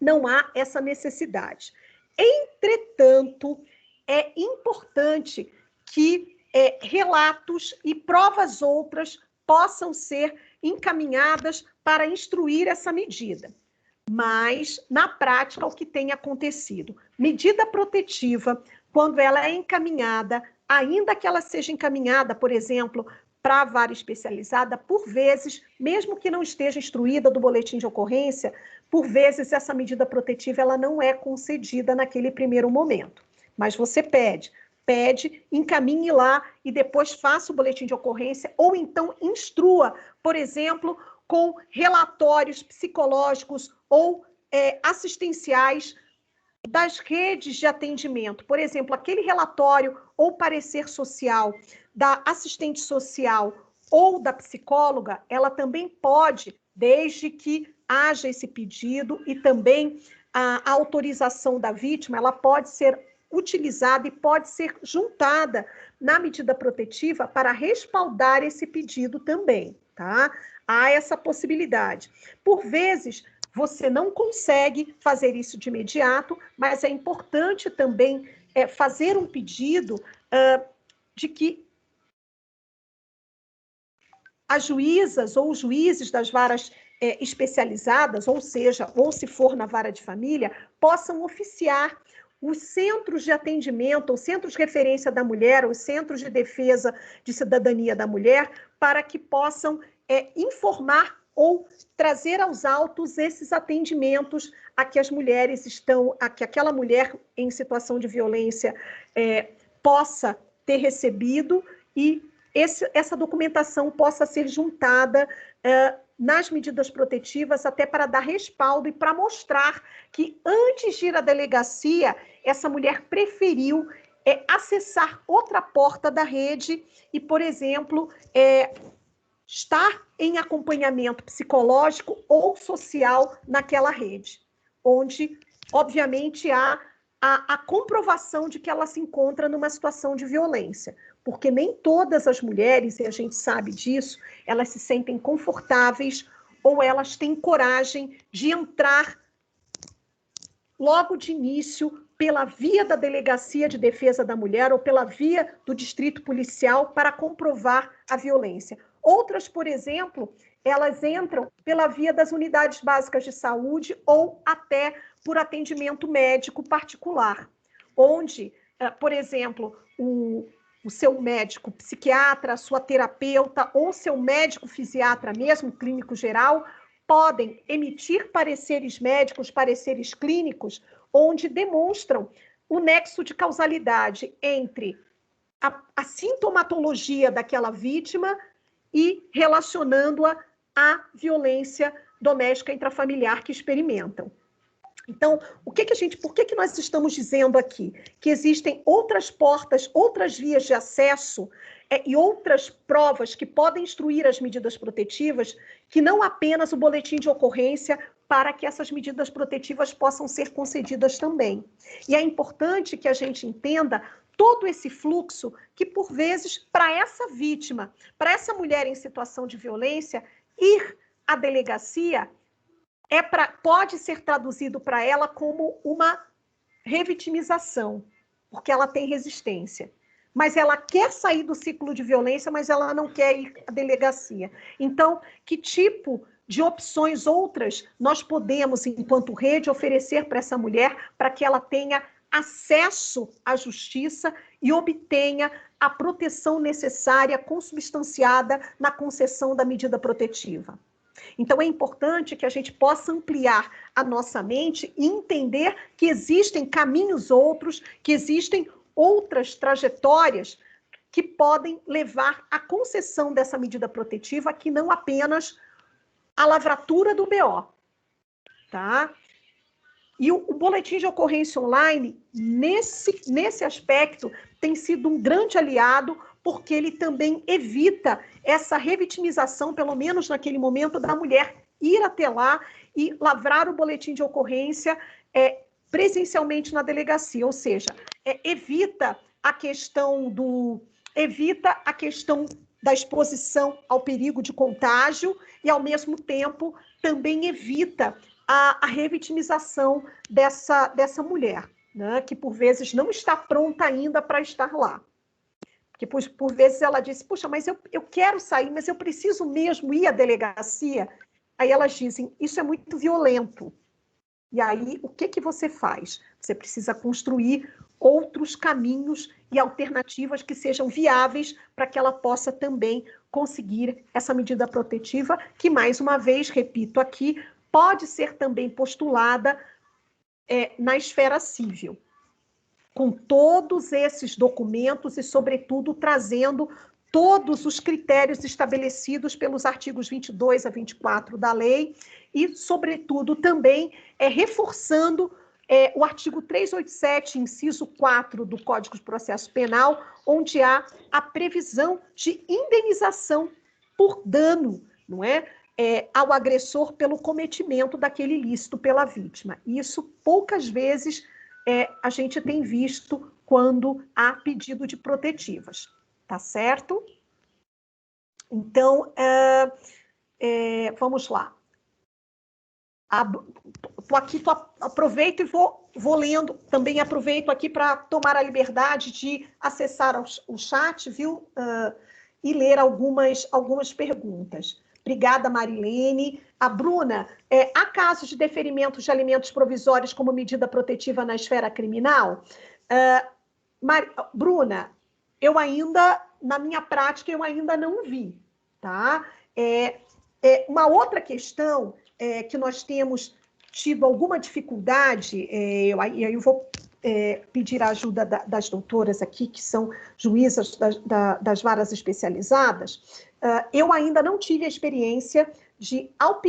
Não há essa necessidade. Entretanto, é importante que relatos e provas outras possam ser encaminhadas para instruir essa medida. Mas, na prática, o que tem acontecido? Medida protetiva, quando ela é encaminhada, ainda que ela seja encaminhada, por exemplo, para a vara especializada, por vezes, mesmo que não esteja instruída do boletim de ocorrência, por vezes essa medida protetiva ela não é concedida naquele primeiro momento. Mas você pede, encaminhe lá e depois faça o boletim de ocorrência, ou então instrua, por exemplo, com relatórios psicológicos ou assistenciais das redes de atendimento. Por exemplo, aquele relatório ou parecer social da assistente social ou da psicóloga, ela também pode desde que haja esse pedido e também a autorização da vítima, ela pode ser utilizada e pode ser juntada na medida protetiva para respaldar esse pedido também, tá? Há essa possibilidade. Por vezes, você não consegue fazer isso de imediato, mas é importante também fazer um pedido de que as juízas ou os juízes das varas especializadas, ou seja, ou se for na vara de família, possam oficiar os centros de atendimento, os centros de referência da mulher, os centros de defesa de cidadania da mulher, para que possam informar ou trazer aos autos esses atendimentos a que as mulheres estão, a que aquela mulher em situação de violência possa ter recebido e essa documentação possa ser juntada nas medidas protetivas até para dar respaldo e para mostrar que antes de ir à delegacia, essa mulher preferiu acessar outra porta da rede e, por exemplo, estar em acompanhamento psicológico ou social naquela rede, onde, obviamente, há a comprovação de que ela se encontra numa situação de violência, porque nem todas as mulheres, e a gente sabe disso, elas se sentem confortáveis ou elas têm coragem de entrar logo de início pela via da Delegacia de Defesa da Mulher ou pela via do distrito policial para comprovar a violência. Outras, por exemplo, elas entram pela via das unidades básicas de saúde ou até por atendimento médico particular, onde, por exemplo, o seu médico psiquiatra, a sua terapeuta ou seu médico fisiatra mesmo, clínico geral, podem emitir pareceres médicos, pareceres clínicos, onde demonstram o nexo de causalidade entre a sintomatologia daquela vítima e relacionando-a à violência doméstica intrafamiliar que experimentam. Então, por que nós estamos dizendo aqui? Que existem outras portas, outras vias de acesso e outras provas que podem instruir as medidas protetivas, que não apenas o boletim de ocorrência, para que essas medidas protetivas possam ser concedidas também. E é importante que a gente entenda todo esse fluxo que, por vezes, para essa vítima, para essa mulher em situação de violência, ir à delegacia pode ser traduzido para ela como uma revitimização, porque ela tem resistência. Mas ela quer sair do ciclo de violência, mas ela não quer ir à delegacia. Então, que tipo de opções outras nós podemos, enquanto rede, oferecer para essa mulher para que ela tenha acesso à justiça e obtenha a proteção necessária, consubstanciada na concessão da medida protetiva? Então, é importante que a gente possa ampliar a nossa mente e entender que existem caminhos outros, que existem outras trajetórias que podem levar à concessão dessa medida protetiva, que não apenas a lavratura do BO, tá? E o boletim de ocorrência online, nesse aspecto, tem sido um grande aliado, porque ele também evita essa revitimização, pelo menos naquele momento, da mulher ir até lá e lavrar o boletim de ocorrência presencialmente na delegacia, ou seja, evita a questão da exposição ao perigo de contágio e, ao mesmo tempo, também evita a revitimização dessa mulher, né, que, por vezes, não está pronta ainda para estar lá. Que por vezes ela disse, puxa, mas eu quero sair, mas eu preciso mesmo ir à delegacia. Aí elas dizem, isso é muito violento. E aí, o que você faz? Você precisa construir outros caminhos e alternativas que sejam viáveis para que ela possa também conseguir essa medida protetiva, que, mais uma vez, repito aqui, pode ser também postulada na esfera civil, com todos esses documentos e, sobretudo, trazendo todos os critérios estabelecidos pelos artigos 22 a 24 da lei e, sobretudo, também reforçando o artigo 387, inciso 4 do Código de Processo Penal, onde há a previsão de indenização por dano, não é? ao agressor pelo cometimento daquele ilícito pela vítima. Isso poucas vezes a gente tem visto quando há pedido de protetivas, tá certo? Então, vamos lá. Aproveito e vou lendo, também aproveito aqui para tomar a liberdade de acessar o chat, viu? E ler algumas perguntas. Obrigada, Marilene. A Bruna, há casos de deferimento de alimentos provisórios como medida protetiva na esfera criminal? Bruna, na minha prática, eu ainda não vi, tá? Uma outra questão que nós temos tido alguma dificuldade, e aí eu vou pedir a ajuda das doutoras aqui, que são juízas das varas especializadas, eu ainda não tive a experiência de, ao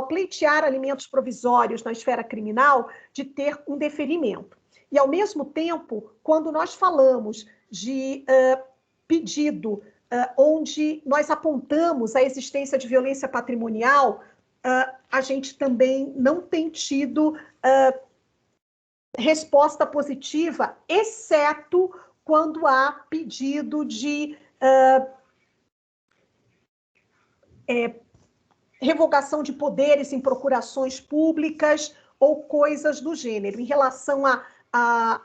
pleitear alimentos provisórios na esfera criminal, de ter um deferimento. E, ao mesmo tempo, quando nós falamos de pedido onde nós apontamos a existência de violência patrimonial, a gente também não tem tido resposta positiva, exceto quando há pedido de revogação de poderes em procurações públicas ou coisas do gênero, em relação a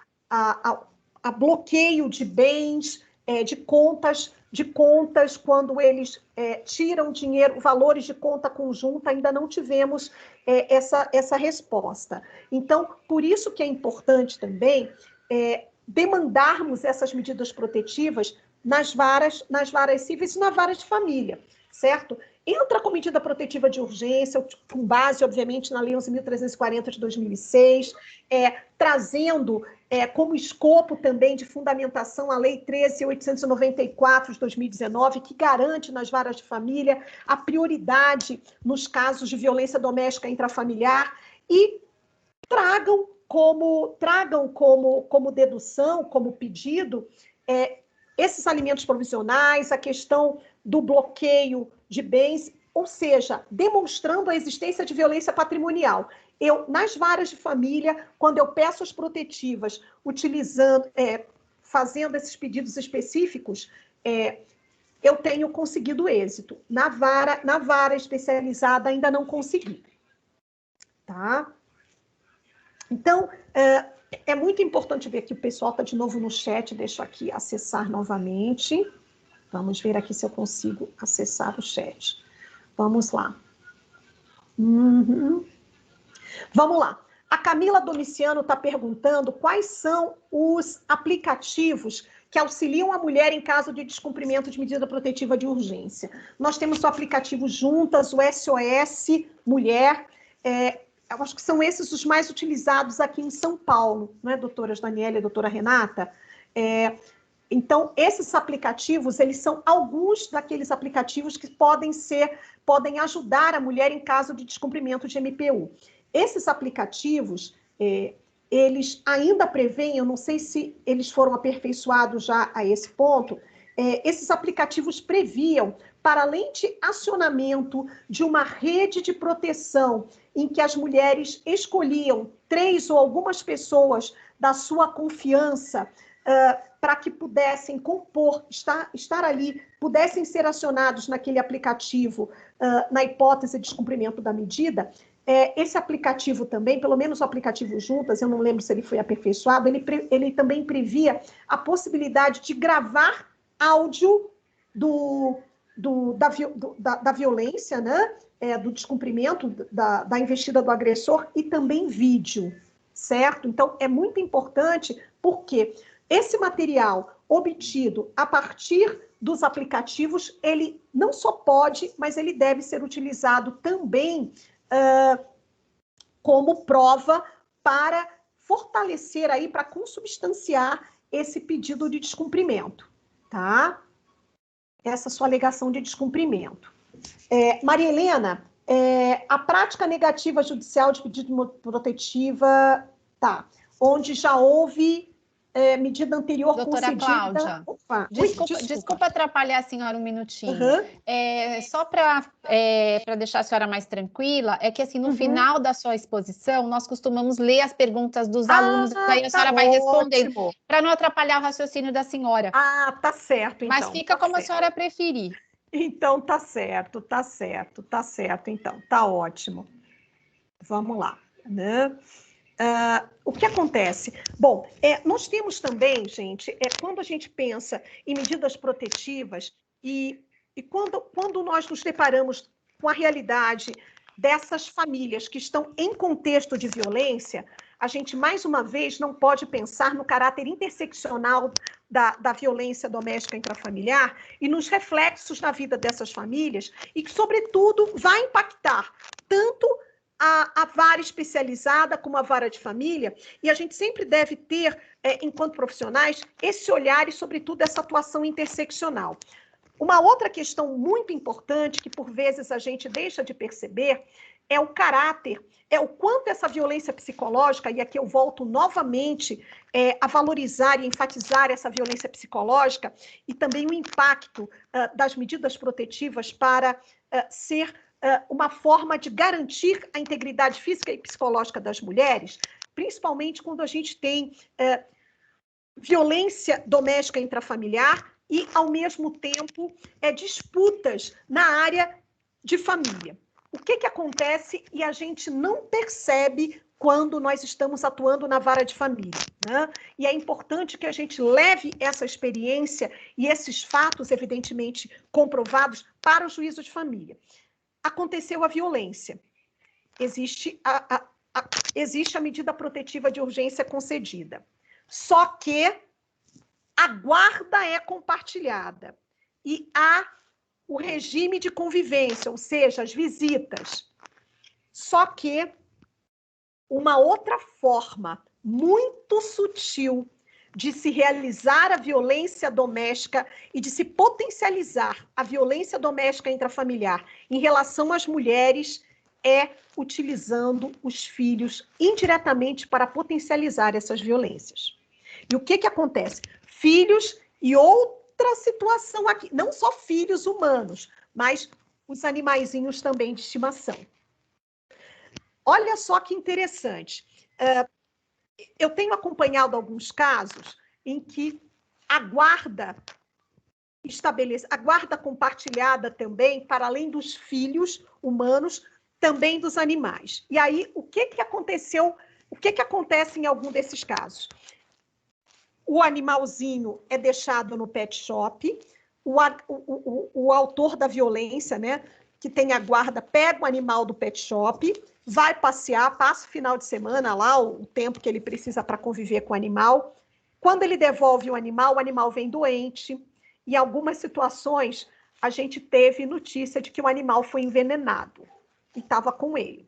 bloqueio de bens, de contas, quando eles tiram dinheiro, valores de conta conjunta, ainda não tivemos essa resposta. Então, por isso que é importante também demandarmos essas medidas protetivas nas varas cíveis e na vara de família, certo? Entra com medida protetiva de urgência, com base, obviamente, na Lei 11.340 de 2006, trazendo como escopo também de fundamentação a Lei 13.894 de 2019, que garante nas varas de família a prioridade nos casos de violência doméstica intrafamiliar, e tragam como dedução, como pedido, esses alimentos provisionais, a questão do bloqueio de bens, ou seja, demonstrando a existência de violência patrimonial. Nas varas de família, quando eu peço as protetivas, fazendo esses pedidos específicos, eu tenho conseguido êxito. Na vara especializada, ainda não consegui. Tá? Então, é muito importante ver que o pessoal está de novo no chat, deixa eu aqui acessar novamente. Vamos ver aqui se eu consigo acessar o chat. Vamos lá. Vamos lá. A Camila Domiciano está perguntando quais são os aplicativos que auxiliam a mulher em caso de descumprimento de medida protetiva de urgência. Nós temos o aplicativo Juntas, o SOS Mulher. Eu acho que são esses os mais utilizados aqui em São Paulo, não é, doutoras Daniela e doutora Renata? Então, esses aplicativos, eles são alguns daqueles aplicativos que podem ajudar a mulher em caso de descumprimento de MPU. Esses aplicativos, eles ainda prevêem, eu não sei se eles foram aperfeiçoados já a esse ponto, esses aplicativos previam, para além de acionamento de uma rede de proteção em que as mulheres escolhiam 3 ou algumas pessoas da sua confiança, para que pudessem compor, estar ali, pudessem ser acionados naquele aplicativo, na hipótese de descumprimento da medida. Esse aplicativo também, pelo menos o aplicativo Juntas, eu não lembro se ele foi aperfeiçoado, ele também previa a possibilidade de gravar áudio da violência, né? Do descumprimento, da investida do agressor, e também vídeo, certo? Então, é muito importante, porque esse material obtido a partir dos aplicativos, ele não só pode, mas ele deve ser utilizado também como prova para fortalecer aí, para consubstanciar esse pedido de descumprimento, tá? Essa sua alegação de descumprimento. Maria Helena, a prática negativa judicial de pedido de protetiva, tá, onde já houve medida anterior Doutora concedida... Cláudia, Opa, desculpa atrapalhar a senhora um minutinho. Só para deixar a senhora mais tranquila, é que assim, no final da sua exposição, nós costumamos ler as perguntas dos alunos, daí a senhora vai respondendo, para não atrapalhar o raciocínio da senhora. Tá certo, então. Mas fica como a senhora preferir. Então, tá certo, então, tá ótimo. Vamos lá, né? O que acontece? Bom, nós temos também, gente, quando a gente pensa em medidas protetivas e quando nós nos deparamos com a realidade dessas famílias que estão em contexto de violência, a gente, mais uma vez, não pode pensar no caráter interseccional da violência doméstica intrafamiliar e nos reflexos na vida dessas famílias e que, sobretudo, vai impactar tanto a vara especializada como a vara de família, e a gente sempre deve ter, enquanto profissionais, esse olhar e, sobretudo, essa atuação interseccional. Uma outra questão muito importante que, por vezes, a gente deixa de perceber é o caráter, o quanto essa violência psicológica, e aqui eu volto novamente a valorizar e enfatizar essa violência psicológica e também o impacto das medidas protetivas para ser uma forma de garantir a integridade física e psicológica das mulheres, principalmente quando a gente tem violência doméstica intrafamiliar e, ao mesmo tempo, disputas na área de família. O que acontece e a gente não percebe quando nós estamos atuando na vara de família, né? E é importante que a gente leve essa experiência e esses fatos, evidentemente, comprovados para o juízo de família. Aconteceu a violência. Existe a medida protetiva de urgência concedida. Só que a guarda é compartilhada e há o regime de convivência, ou seja, as visitas. Só que uma outra forma muito sutil de se realizar a violência doméstica e de se potencializar a violência doméstica intrafamiliar em relação às mulheres é utilizando os filhos indiretamente para potencializar essas violências. E o que acontece? Filhos e outra situação aqui, não só filhos humanos, mas os animaizinhos também de estimação. Olha só que interessante. Eu tenho acompanhado alguns casos em que a guarda a guarda compartilhada também, para além dos filhos humanos, também dos animais. E aí, o que aconteceu? O que acontece em algum desses casos? O animalzinho é deixado no pet shop, o autor da violência, né, que tem a guarda, pega o animal do pet shop, vai passear, passa o final de semana lá, o tempo que ele precisa para conviver com o animal. Quando ele devolve o animal vem doente. Em algumas situações, a gente teve notícia de que o animal foi envenenado e estava com ele.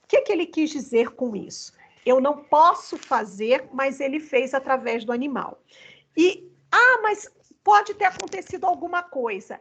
O que ele quis dizer com isso? Eu não posso fazer, mas ele fez através do animal. Mas pode ter acontecido alguma coisa.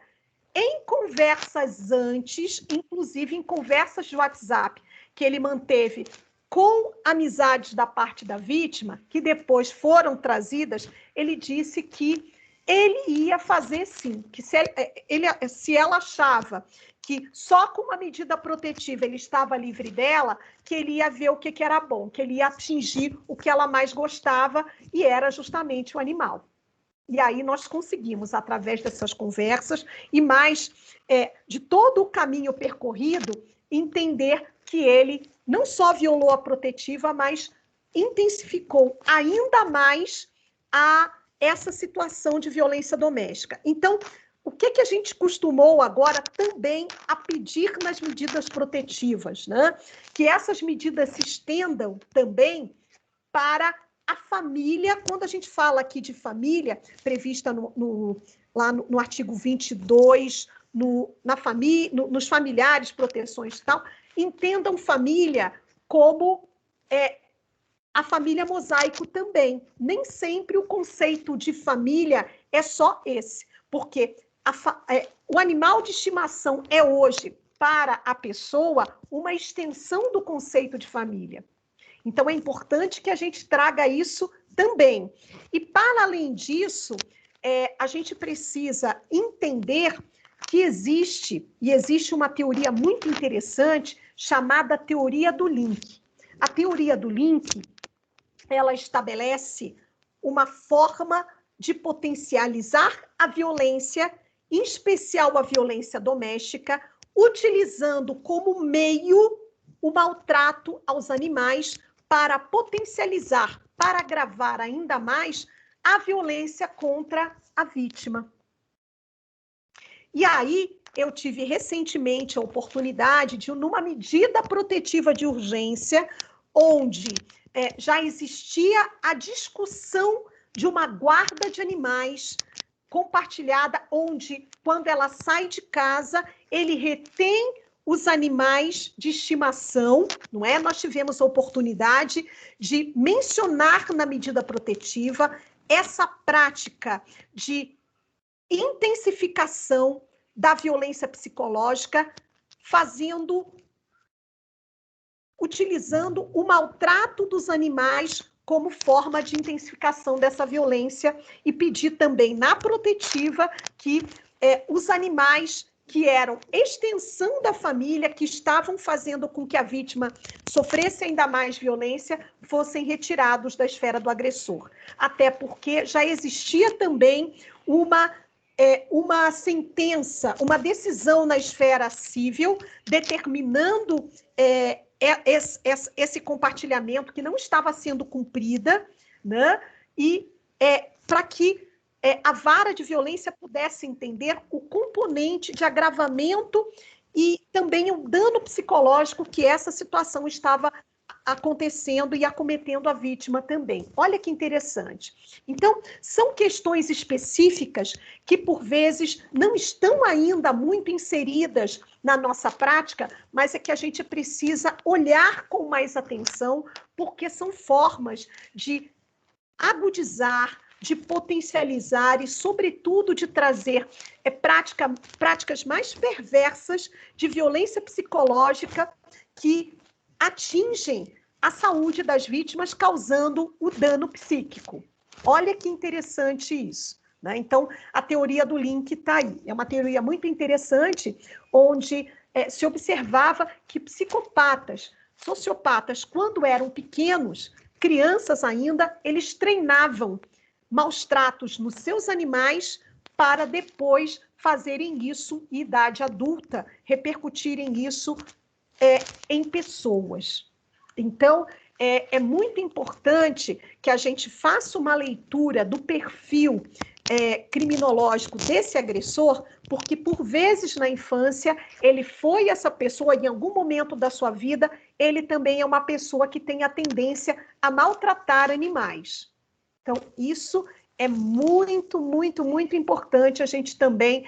Em conversas antes, inclusive em conversas de WhatsApp, que ele manteve com amizades da parte da vítima, que depois foram trazidas, ele disse que ele ia fazer sim, que se ela achava que só com uma medida protetiva ele estava livre dela, que ele ia ver o que era bom, que ele ia atingir o que ela mais gostava, e era justamente o animal. E aí nós conseguimos, através dessas conversas e mais de todo o caminho percorrido, entender que ele não só violou a protetiva, mas intensificou ainda mais essa situação de violência doméstica. Então, o que a gente costumou agora também a pedir nas medidas protetivas, né? Que essas medidas se estendam também para a família. Quando a gente fala aqui de família, prevista lá no artigo 22, nos familiares, proteções e tal, entendam família como a família mosaico também. Nem sempre o conceito de família é só esse, porque o animal de estimação é hoje, para a pessoa, uma extensão do conceito de família. Então, é importante que a gente traga isso também. E, para além disso, a gente precisa entender que existe uma teoria muito interessante chamada teoria do link. A teoria do link, ela estabelece uma forma de potencializar a violência, em especial a violência doméstica, utilizando como meio o maltrato aos animais para potencializar, para agravar ainda mais a violência contra a vítima. E aí, eu tive recentemente a oportunidade de, numa medida protetiva de urgência, onde já existia a discussão de uma guarda de animais compartilhada, onde, quando ela sai de casa, ele retém os animais de estimação, não é? Nós tivemos a oportunidade de mencionar na medida protetiva essa prática de intensificação da violência psicológica, utilizando o maltrato dos animais como forma de intensificação dessa violência, e pedir também na protetiva que os animais que eram extensão da família, que estavam fazendo com que a vítima sofresse ainda mais violência, fossem retirados da esfera do agressor. Até porque já existia também uma sentença, uma decisão na esfera civil, determinando esse compartilhamento que não estava sendo cumprida, né? E para que a vara de violência pudesse entender o componente de agravamento e também o dano psicológico que essa situação estava acontecendo e acometendo a vítima também. Olha que interessante. Então, são questões específicas que, por vezes, não estão ainda muito inseridas na nossa prática, mas é que a gente precisa olhar com mais atenção, porque são formas de agudizar, de potencializar e, sobretudo, de trazer práticas mais perversas de violência psicológica que atingem a saúde das vítimas, causando o dano psíquico. Olha que interessante isso, né? Então, a teoria do link está aí. É uma teoria muito interessante, onde se observava que psicopatas, sociopatas, quando eram pequenos, crianças ainda, eles treinavam maus tratos nos seus animais para depois fazerem isso em idade adulta, repercutirem isso em pessoas. Então, é muito importante que a gente faça uma leitura do perfil criminológico desse agressor, porque, por vezes, na infância, ele foi essa pessoa, em algum momento da sua vida, ele também é uma pessoa que tem a tendência a maltratar animais. Então, isso é muito, muito, muito importante a gente também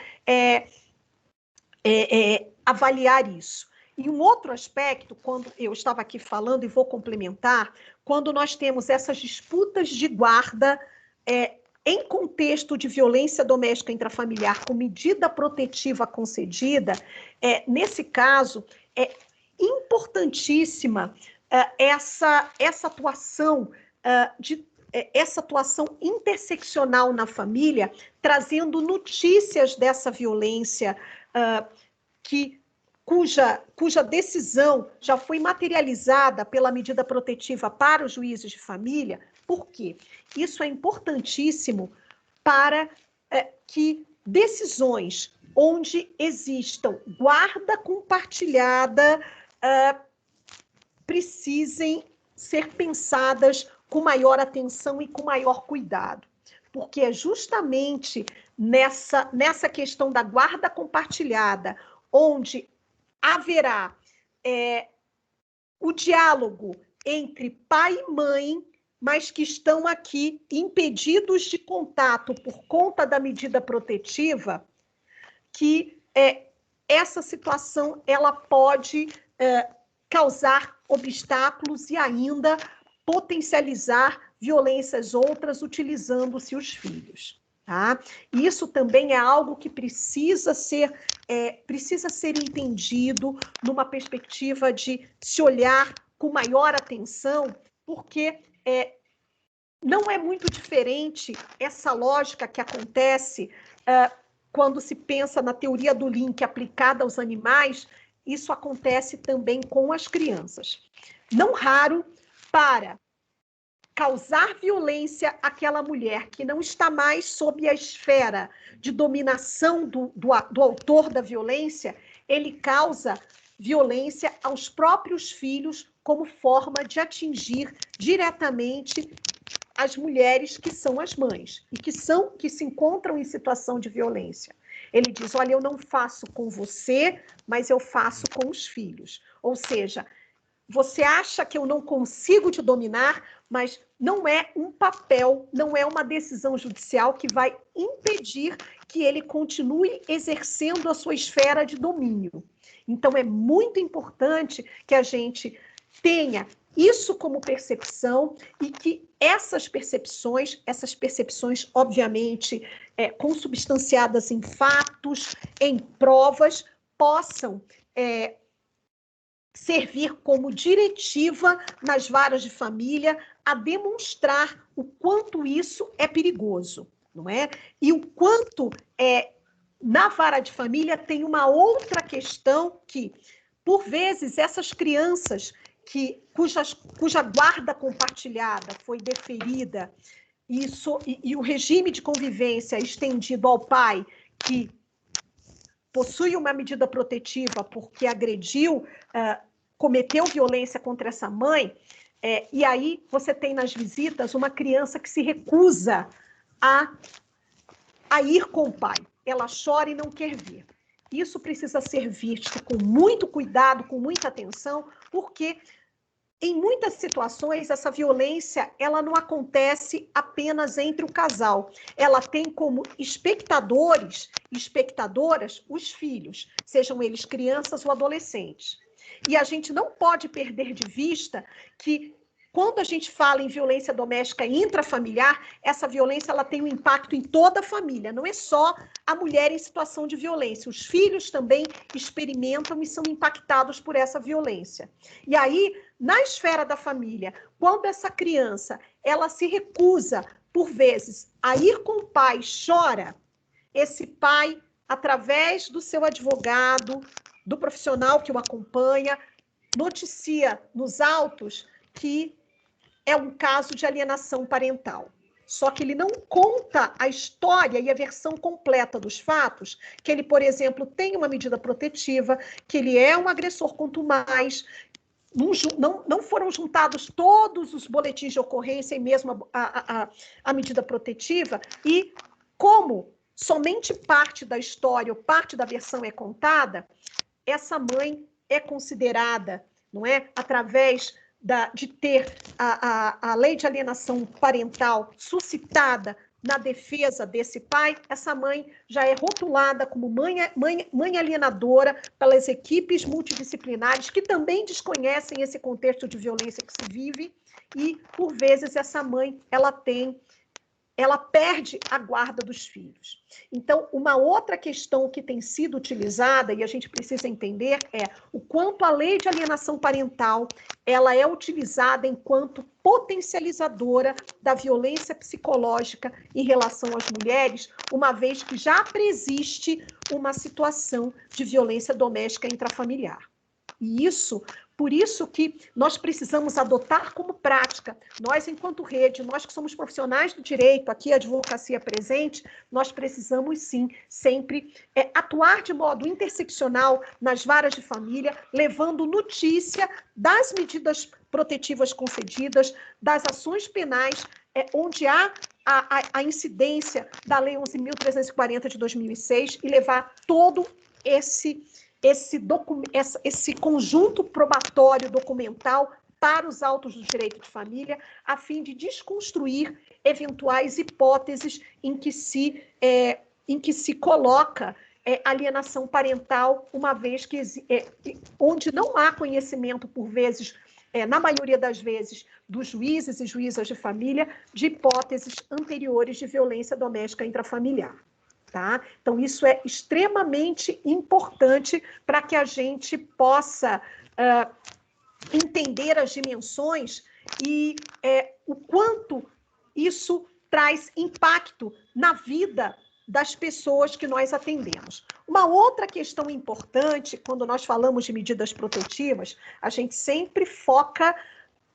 avaliar isso. E um outro aspecto, quando eu estava aqui falando, e vou complementar, quando nós temos essas disputas de guarda em contexto de violência doméstica intrafamiliar com medida protetiva concedida, nesse caso, é importantíssima essa atuação essa atuação interseccional na família, trazendo notícias dessa violência cuja decisão já foi materializada pela medida protetiva para os juízes de família. Por quê? Isso é importantíssimo para que decisões onde existam guarda compartilhada precisem ser pensadas com maior atenção e com maior cuidado, porque é justamente nessa questão da guarda compartilhada, onde haverá o diálogo entre pai e mãe, mas que estão aqui impedidos de contato por conta da medida protetiva, que essa situação ela pode causar obstáculos e ainda potencializar violências outras utilizando-se os filhos. Tá? Isso também é algo que precisa ser entendido numa perspectiva de se olhar com maior atenção, porque não é muito diferente essa lógica que acontece quando se pensa na teoria do link aplicada aos animais. Isso acontece também com as crianças. Não raro, para causar violência àquela mulher que não está mais sob a esfera de dominação do autor da violência, ele causa violência aos próprios filhos como forma de atingir diretamente as mulheres que são as mães e que se encontram em situação de violência. Ele diz, olha, eu não faço com você, mas eu faço com os filhos. Ou seja, você acha que eu não consigo te dominar, mas não é um papel, não é uma decisão judicial que vai impedir que ele continue exercendo a sua esfera de domínio. Então, é muito importante que a gente tenha isso como percepção e que essas percepções, obviamente, consubstanciadas em fatos, em provas, possam servir como diretiva nas varas de família a demonstrar o quanto isso é perigoso, não é? E o quanto na vara de família tem uma outra questão que, por vezes, essas crianças cuja guarda compartilhada foi deferida e o regime de convivência estendido ao pai que possui uma medida protetiva porque agrediu, cometeu violência contra essa mãe, e aí você tem nas visitas uma criança que se recusa a ir com o pai. Ela chora e não quer vir. Isso precisa ser visto com muito cuidado, com muita atenção, porque em muitas situações essa violência ela não acontece apenas entre o casal. Ela tem como espectadores e espectadoras os filhos, sejam eles crianças ou adolescentes. E a gente não pode perder de vista que quando a gente fala em violência doméstica intrafamiliar, essa violência ela tem um impacto em toda a família, não é só a mulher em situação de violência. Os filhos também experimentam e são impactados por essa violência. E aí, na esfera da família, quando essa criança ela se recusa, por vezes, a ir com o pai, chora, esse pai, através do seu advogado, do profissional que o acompanha, noticia nos autos que é um caso de alienação parental. Só que ele não conta a história e a versão completa dos fatos, que ele, por exemplo, tem uma medida protetiva, que ele é um agressor contumaz, não foram juntados todos os boletins de ocorrência e mesmo a medida protetiva, e como somente parte da história ou parte da versão é contada, essa mãe é considerada, não é, através de ter a lei de alienação parental suscitada na defesa desse pai, essa mãe já é rotulada como mãe alienadora pelas equipes multidisciplinares que também desconhecem esse contexto de violência que se vive e, por vezes, essa mãe, ela perde a guarda dos filhos. Então, uma outra questão que tem sido utilizada, e a gente precisa entender, é o quanto a lei de alienação parental ela é utilizada enquanto potencializadora da violência psicológica em relação às mulheres, uma vez que já preexiste uma situação de violência doméstica intrafamiliar. E por isso que nós precisamos adotar como prática, nós enquanto rede, nós que somos profissionais do direito, aqui a advocacia presente, nós precisamos sim, sempre atuar de modo interseccional nas varas de família, levando notícia das medidas protetivas concedidas, das ações penais, onde há a incidência da Lei 11.340 de 2006 e levar todo esse conjunto probatório documental para os autos do direito de família, a fim de desconstruir eventuais hipóteses em que se coloca alienação parental, uma vez que onde não há conhecimento, por vezes, na maioria das vezes, dos juízes e juízas de família, de hipóteses anteriores de violência doméstica intrafamiliar. Tá? Então, isso é extremamente importante para que a gente possa entender as dimensões e o quanto isso traz impacto na vida das pessoas que nós atendemos. Uma outra questão importante, quando nós falamos de medidas protetivas, a gente sempre foca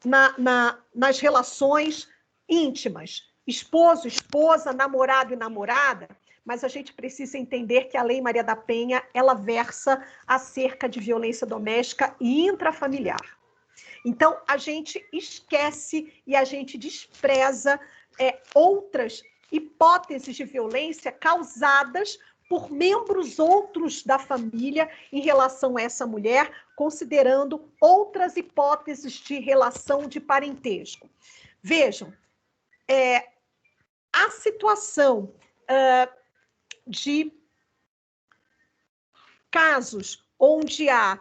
nas relações íntimas, esposo, esposa, namorado e namorada, mas a gente precisa entender que a Lei Maria da Penha, ela versa acerca de violência doméstica e intrafamiliar. Então, a gente esquece e a gente despreza outras hipóteses de violência causadas por membros outros da família em relação a essa mulher, considerando outras hipóteses de relação de parentesco. Vejam, a situação de casos onde há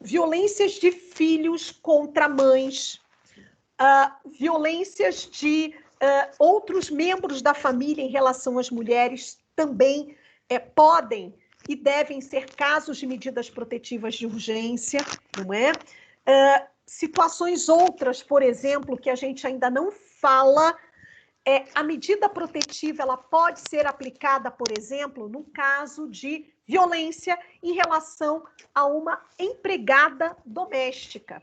violências de filhos contra mães, violências de outros membros da família em relação às mulheres também podem e devem ser casos de medidas protetivas de urgência, não é? Situações outras, por exemplo, que a gente ainda não fala, a medida protetiva ela pode ser aplicada, por exemplo, no caso de violência em relação a uma empregada doméstica.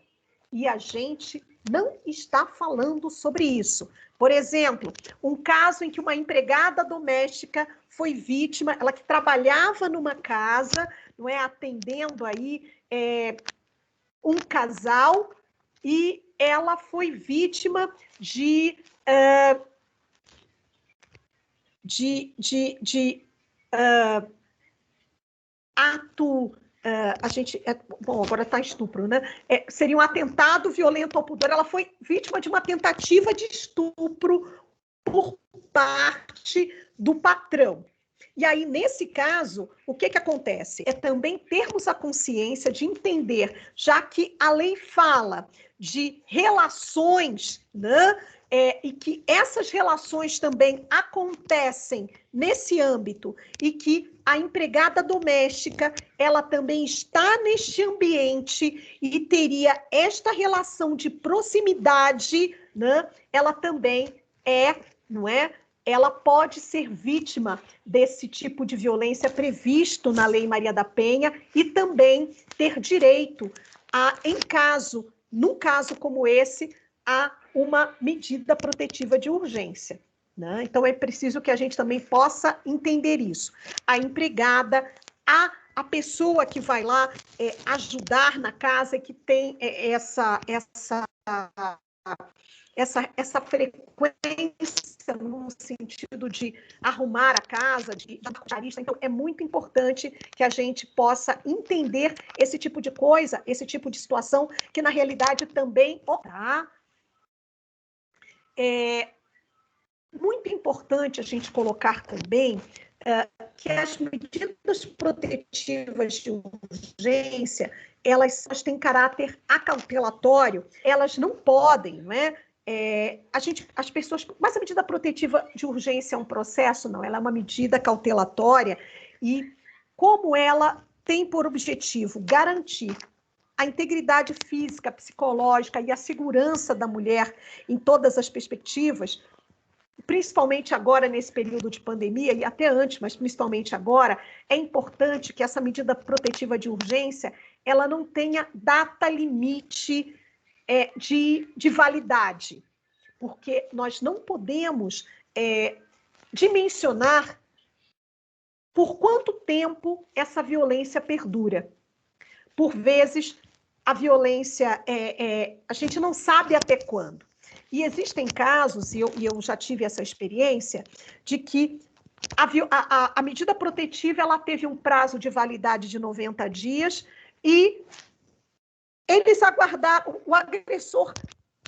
E a gente não está falando sobre isso. Por exemplo, um caso em que uma empregada doméstica foi vítima, ela que trabalhava numa casa, não é, atendendo aí um casal, e ela foi vítima de ato, bom, agora está estupro, né? Seria um atentado violento ao pudor. Ela foi vítima de uma tentativa de estupro por parte do patrão. E aí, nesse caso, o que acontece? É também termos a consciência de entender, já que a lei fala de relações, né? E que essas relações também acontecem nesse âmbito e que a empregada doméstica, ela também está neste ambiente e teria esta relação de proximidade, né? Ela também não é? Ela pode ser vítima desse tipo de violência previsto na Lei Maria da Penha e também ter direito a, num caso como esse, a uma medida protetiva de urgência, né? Então, é preciso que a gente também possa entender isso. A empregada, a pessoa que vai lá ajudar na casa, que tem essa frequência no sentido de arrumar a casa, de charista. Então, é muito importante que a gente possa entender esse tipo de coisa, esse tipo de situação, que na realidade também é muito importante a gente colocar também que as medidas protetivas de urgência, elas têm caráter acautelatório, elas não podem, não é? As pessoas, mas a medida protetiva de urgência é um processo? Não, ela é uma medida cautelatória e como ela tem por objetivo garantir a integridade física, psicológica e a segurança da mulher em todas as perspectivas, principalmente agora nesse período de pandemia e até antes, mas principalmente agora, é importante que essa medida protetiva de urgência ela não tenha data limite de validade, porque nós não podemos dimensionar por quanto tempo essa violência perdura. Por vezes, a violência, a gente não sabe até quando. E existem casos, e eu já tive essa experiência, de que a medida protetiva ela teve um prazo de validade de 90 dias e eles aguardaram, o agressor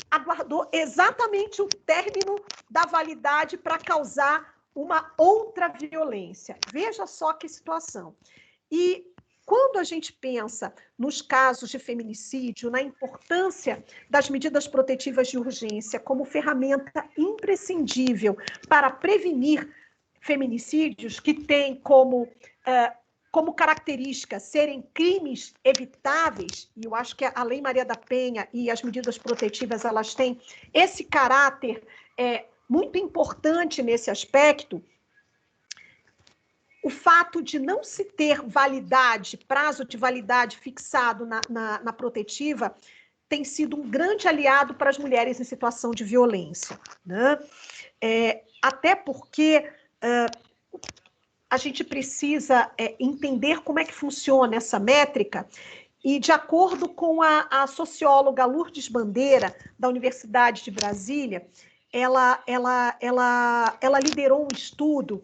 aguardou exatamente o término da validade para causar uma outra violência. Veja só que situação. E quando a gente pensa nos casos de feminicídio, na importância das medidas protetivas de urgência como ferramenta imprescindível para prevenir feminicídios, que tem como como característica serem crimes evitáveis, e eu acho que a Lei Maria da Penha e as medidas protetivas, elas têm esse caráter muito importante nesse aspecto, o fato de não se ter validade, prazo de validade fixado na protetiva, tem sido um grande aliado para as mulheres em situação de violência, né? Até porque a gente precisa entender como é que funciona essa métrica, e de acordo com a socióloga Lourdes Bandeira, da Universidade de Brasília, ela liderou um estudo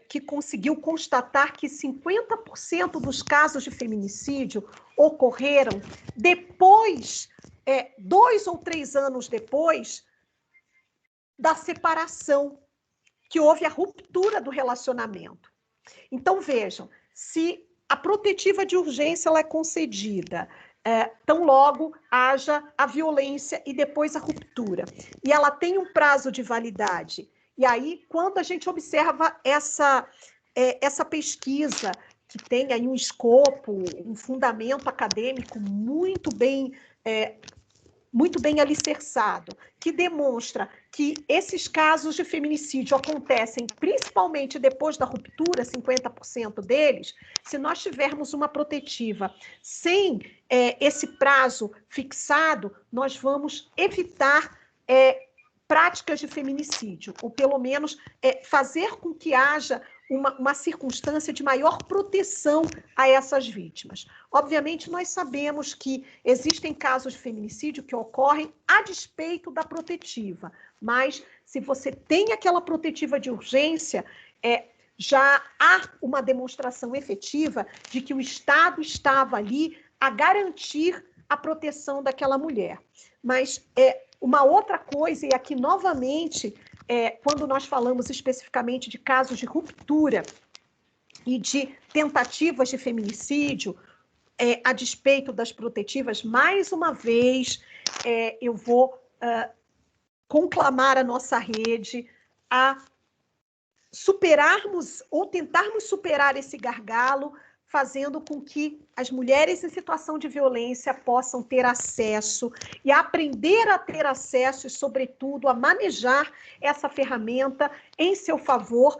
que conseguiu constatar que 50% dos casos de feminicídio ocorreram depois, 2 ou 3 anos depois da separação, que houve a ruptura do relacionamento. Então, vejam, se a protetiva de urgência ela é concedida, tão logo haja a violência e depois a ruptura, e ela tem um prazo de validade. E aí, quando a gente observa essa pesquisa, que tem aí um escopo, um fundamento acadêmico muito bem alicerçado, que demonstra que esses casos de feminicídio acontecem principalmente depois da ruptura, 50% deles, se nós tivermos uma protetiva sem esse prazo fixado, nós vamos evitar práticas de feminicídio, ou pelo menos fazer com que haja uma circunstância de maior proteção a essas vítimas. Obviamente, nós sabemos que existem casos de feminicídio que ocorrem a despeito da protetiva, mas se você tem aquela protetiva de urgência, já há uma demonstração efetiva de que o Estado estava ali a garantir a proteção daquela mulher. Mas uma outra coisa, e aqui novamente, quando nós falamos especificamente de casos de ruptura e de tentativas de feminicídio, a despeito das protetivas, mais uma vez, eu vou conclamar a nossa rede a superarmos ou tentarmos superar esse gargalo, fazendo com que as mulheres em situação de violência possam ter acesso e aprender a ter acesso e, sobretudo, a manejar essa ferramenta em seu favor,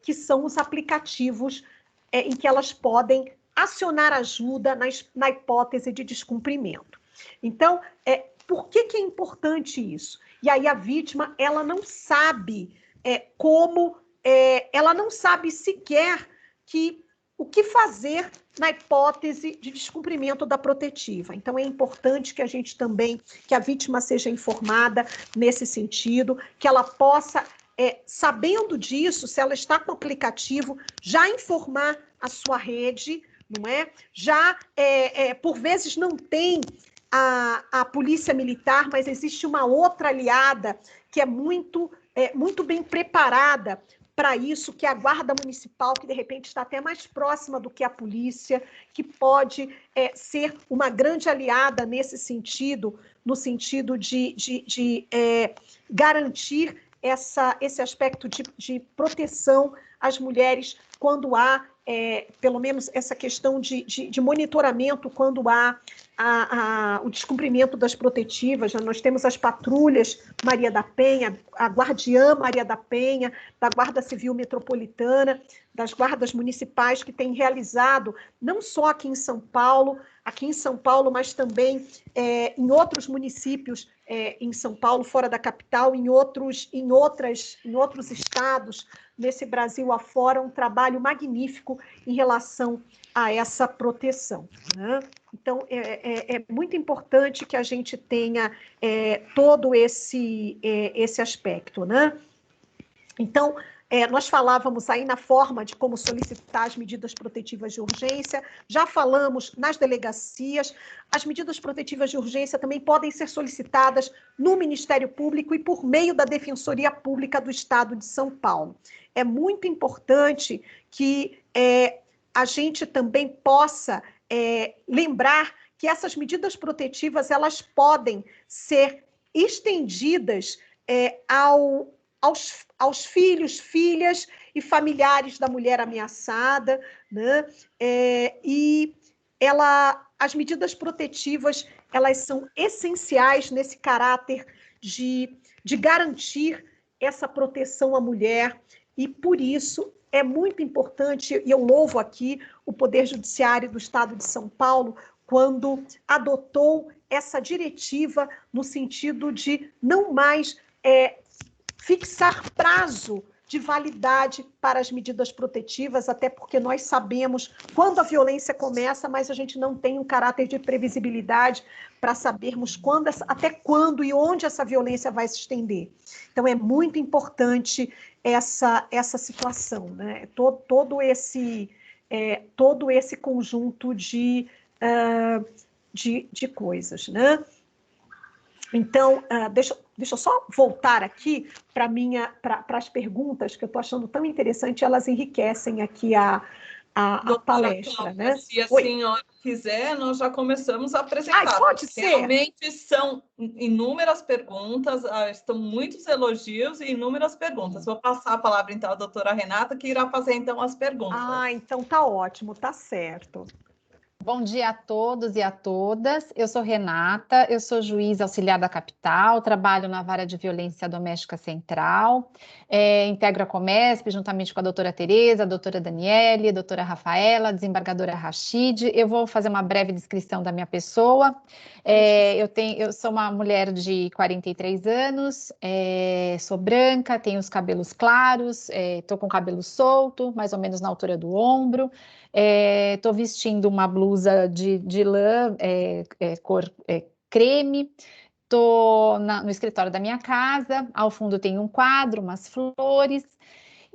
que são os aplicativos em que elas podem acionar ajuda na hipótese de descumprimento. Então, por que é importante isso? E aí a vítima, ela não sabe ela não sabe sequer o que fazer na hipótese de descumprimento da protetiva. Então, é importante que a gente também, que a vítima seja informada nesse sentido, que ela possa, sabendo disso, se ela está com o aplicativo, já informar a sua rede, não é? Já, por vezes, não tem a polícia militar, mas existe uma outra aliada que é muito bem preparada para isso, que é a Guarda Municipal, que de repente está até mais próxima do que a polícia, que pode ser uma grande aliada nesse sentido, no sentido de garantir esse aspecto de proteção às mulheres quando há, pelo menos, essa questão de monitoramento quando há o descumprimento das protetivas. Nós temos as patrulhas Maria da Penha, a Guardiã Maria da Penha, da Guarda Civil Metropolitana, das guardas municipais, que têm realizado, não só aqui em São Paulo, mas também em outros municípios em São Paulo, fora da capital, em outros estados, nesse Brasil afora, um trabalho magnífico em relação a essa proteção, né? Então, é muito importante que a gente tenha todo esse aspecto, né? Então, nós falávamos aí na forma de como solicitar as medidas protetivas de urgência, já falamos nas delegacias. As medidas protetivas de urgência também podem ser solicitadas no Ministério Público e por meio da Defensoria Pública do Estado de São Paulo. É muito importante que a gente também possa lembrar que essas medidas protetivas, elas podem ser estendidas aos filhos, filhas e familiares da mulher ameaçada, né? E as medidas protetivas, elas são essenciais nesse caráter de garantir essa proteção à mulher, e por isso é muito importante, e eu louvo aqui o Poder Judiciário do Estado de São Paulo, quando adotou essa diretiva no sentido de não mais fixar prazo de validade para as medidas protetivas, até porque nós sabemos quando a violência começa, mas a gente não tem um caráter de previsibilidade para sabermos até quando e onde essa violência vai se estender. Então, é muito importante essa situação, né? Todo esse conjunto de coisas, né? Então, deixa eu só voltar aqui para as perguntas, que eu estou achando tão interessante, elas enriquecem aqui a palestra, né? Se a senhora quiser, nós já começamos a apresentar. Pode ser. Realmente são inúmeras perguntas, estão muitos elogios e inúmeras perguntas. Vou passar a palavra, então, à doutora Renata, que irá fazer, então, as perguntas. Então tá ótimo, tá certo. Bom dia a todos e a todas. Eu sou Renata, eu sou juiz auxiliar da capital, trabalho na Vara de Violência Doméstica Central, integro a Comesp juntamente com a doutora Tereza, a doutora Daniele, a doutora Rafaela, a desembargadora Rachid. Eu vou fazer uma breve descrição da minha pessoa. Eu sou uma mulher de 43 anos, sou branca, tenho os cabelos claros, estou com o cabelo solto, mais ou menos na altura do ombro. Estou vestindo uma blusa de lã, cor creme. Estou no escritório da minha casa. Ao fundo tem um quadro, umas flores.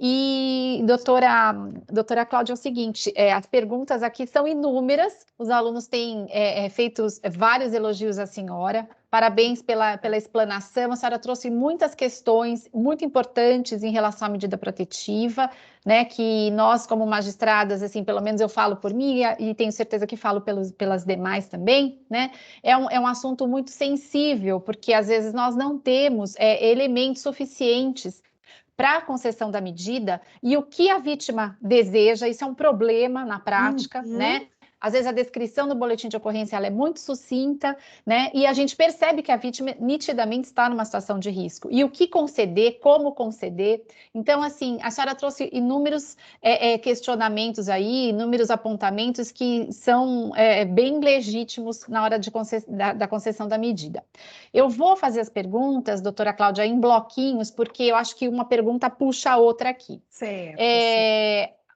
E, doutora Cláudia, é o seguinte, as perguntas aqui são inúmeras, os alunos têm feito vários elogios à senhora, parabéns pela explanação, a senhora trouxe muitas questões muito importantes em relação à medida protetiva, né, que nós como magistradas, assim, pelo menos eu falo por mim e tenho certeza que falo pelas demais também, né, é um assunto muito sensível, porque às vezes nós não temos elementos suficientes para a concessão da medida, e o que a vítima deseja, isso é um problema na prática, né? Às vezes a descrição do boletim de ocorrência ela é muito sucinta, né? E a gente percebe que a vítima nitidamente está numa situação de risco. E o que conceder, como conceder. Então, assim, a senhora trouxe inúmeros questionamentos aí, inúmeros apontamentos que são bem legítimos na hora da concessão da medida. Eu vou fazer as perguntas, doutora Cláudia, em bloquinhos, porque eu acho que uma pergunta puxa a outra aqui. Certo.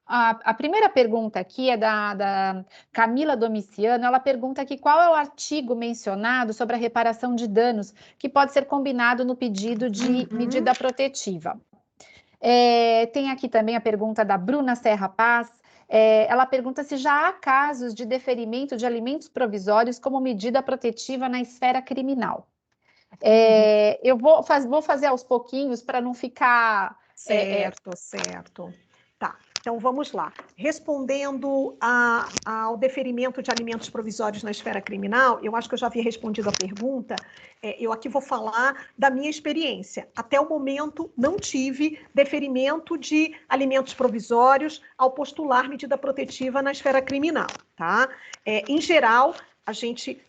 A primeira pergunta aqui é da Camila Domiciano. Ela pergunta aqui qual é o artigo mencionado sobre a reparação de danos que pode ser combinado no pedido de medida protetiva. Tem aqui também a pergunta da Bruna Serra Paz. Ela pergunta se já há casos de deferimento de alimentos provisórios como medida protetiva na esfera criminal. Eu vou fazer aos pouquinhos para não ficar... Certo. Tá. Então, vamos lá. Respondendo ao deferimento de alimentos provisórios na esfera criminal, eu acho que eu já havia respondido a pergunta, eu aqui vou falar da minha experiência. Até o momento, não tive deferimento de alimentos provisórios ao postular medida protetiva na esfera criminal, tá? Em geral, a gente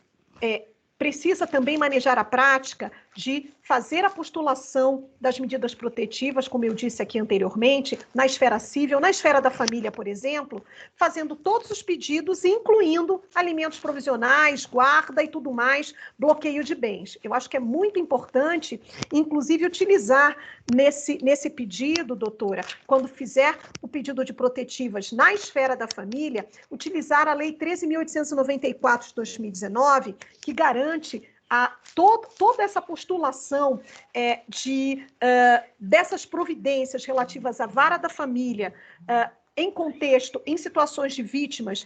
precisa também manejar a prática de fazer a postulação das medidas protetivas, como eu disse aqui anteriormente, na esfera civil, na esfera da família, por exemplo, fazendo todos os pedidos, incluindo alimentos provisionais, guarda e tudo mais, bloqueio de bens. Eu acho que é muito importante, inclusive, utilizar nesse pedido, doutora, quando fizer o pedido de protetivas na esfera da família, utilizar a Lei 13.894 de 2019, que garante toda essa postulação dessas providências relativas à vara da família em situações de vítimas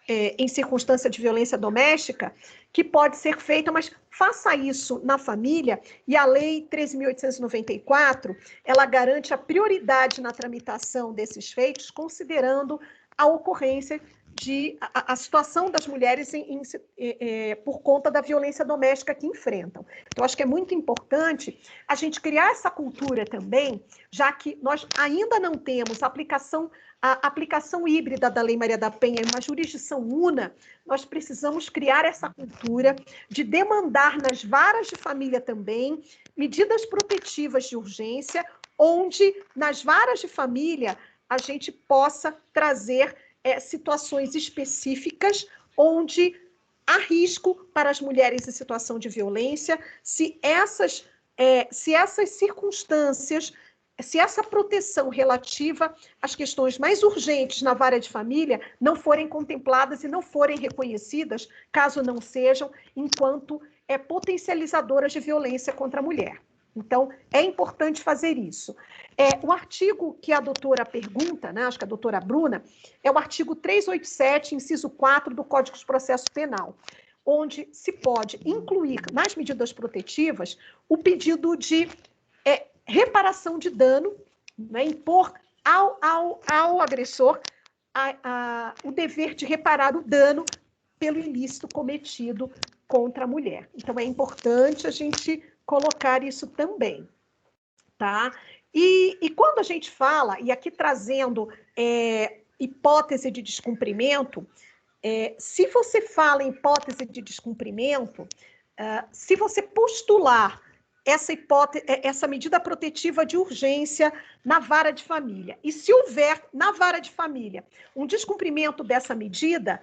em circunstância de violência doméstica, que pode ser feita, mas faça isso na família, e a Lei 13.894, ela garante a prioridade na tramitação desses feitos, considerando a ocorrência a situação das mulheres por conta da violência doméstica que enfrentam. Então, acho que é muito importante a gente criar essa cultura também, já que nós ainda não temos a aplicação híbrida da Lei Maria da Penha em uma jurisdição una. Nós precisamos criar essa cultura de demandar nas varas de família também medidas protetivas de urgência, onde nas varas de família a gente possa trazer situações específicas onde há risco para as mulheres em situação de violência, se essas circunstâncias, se essa proteção relativa às questões mais urgentes na vara de família não forem contempladas e não forem reconhecidas, caso não sejam, enquanto potencializadoras de violência contra a mulher. Então, é importante fazer isso. O artigo que a doutora pergunta, né, acho que a doutora Bruna, é o artigo 387, inciso 4 do Código de Processo Penal, onde se pode incluir nas medidas protetivas o pedido de reparação de dano, né, impor ao agressor o dever de reparar o dano pelo ilícito cometido contra a mulher. Então, é importante a gente colocar isso também, tá? E quando a gente fala, e aqui trazendo hipótese de descumprimento, se você fala em hipótese de descumprimento, se você postular essa medida protetiva de urgência na vara de família, e se houver na vara de família um descumprimento dessa medida,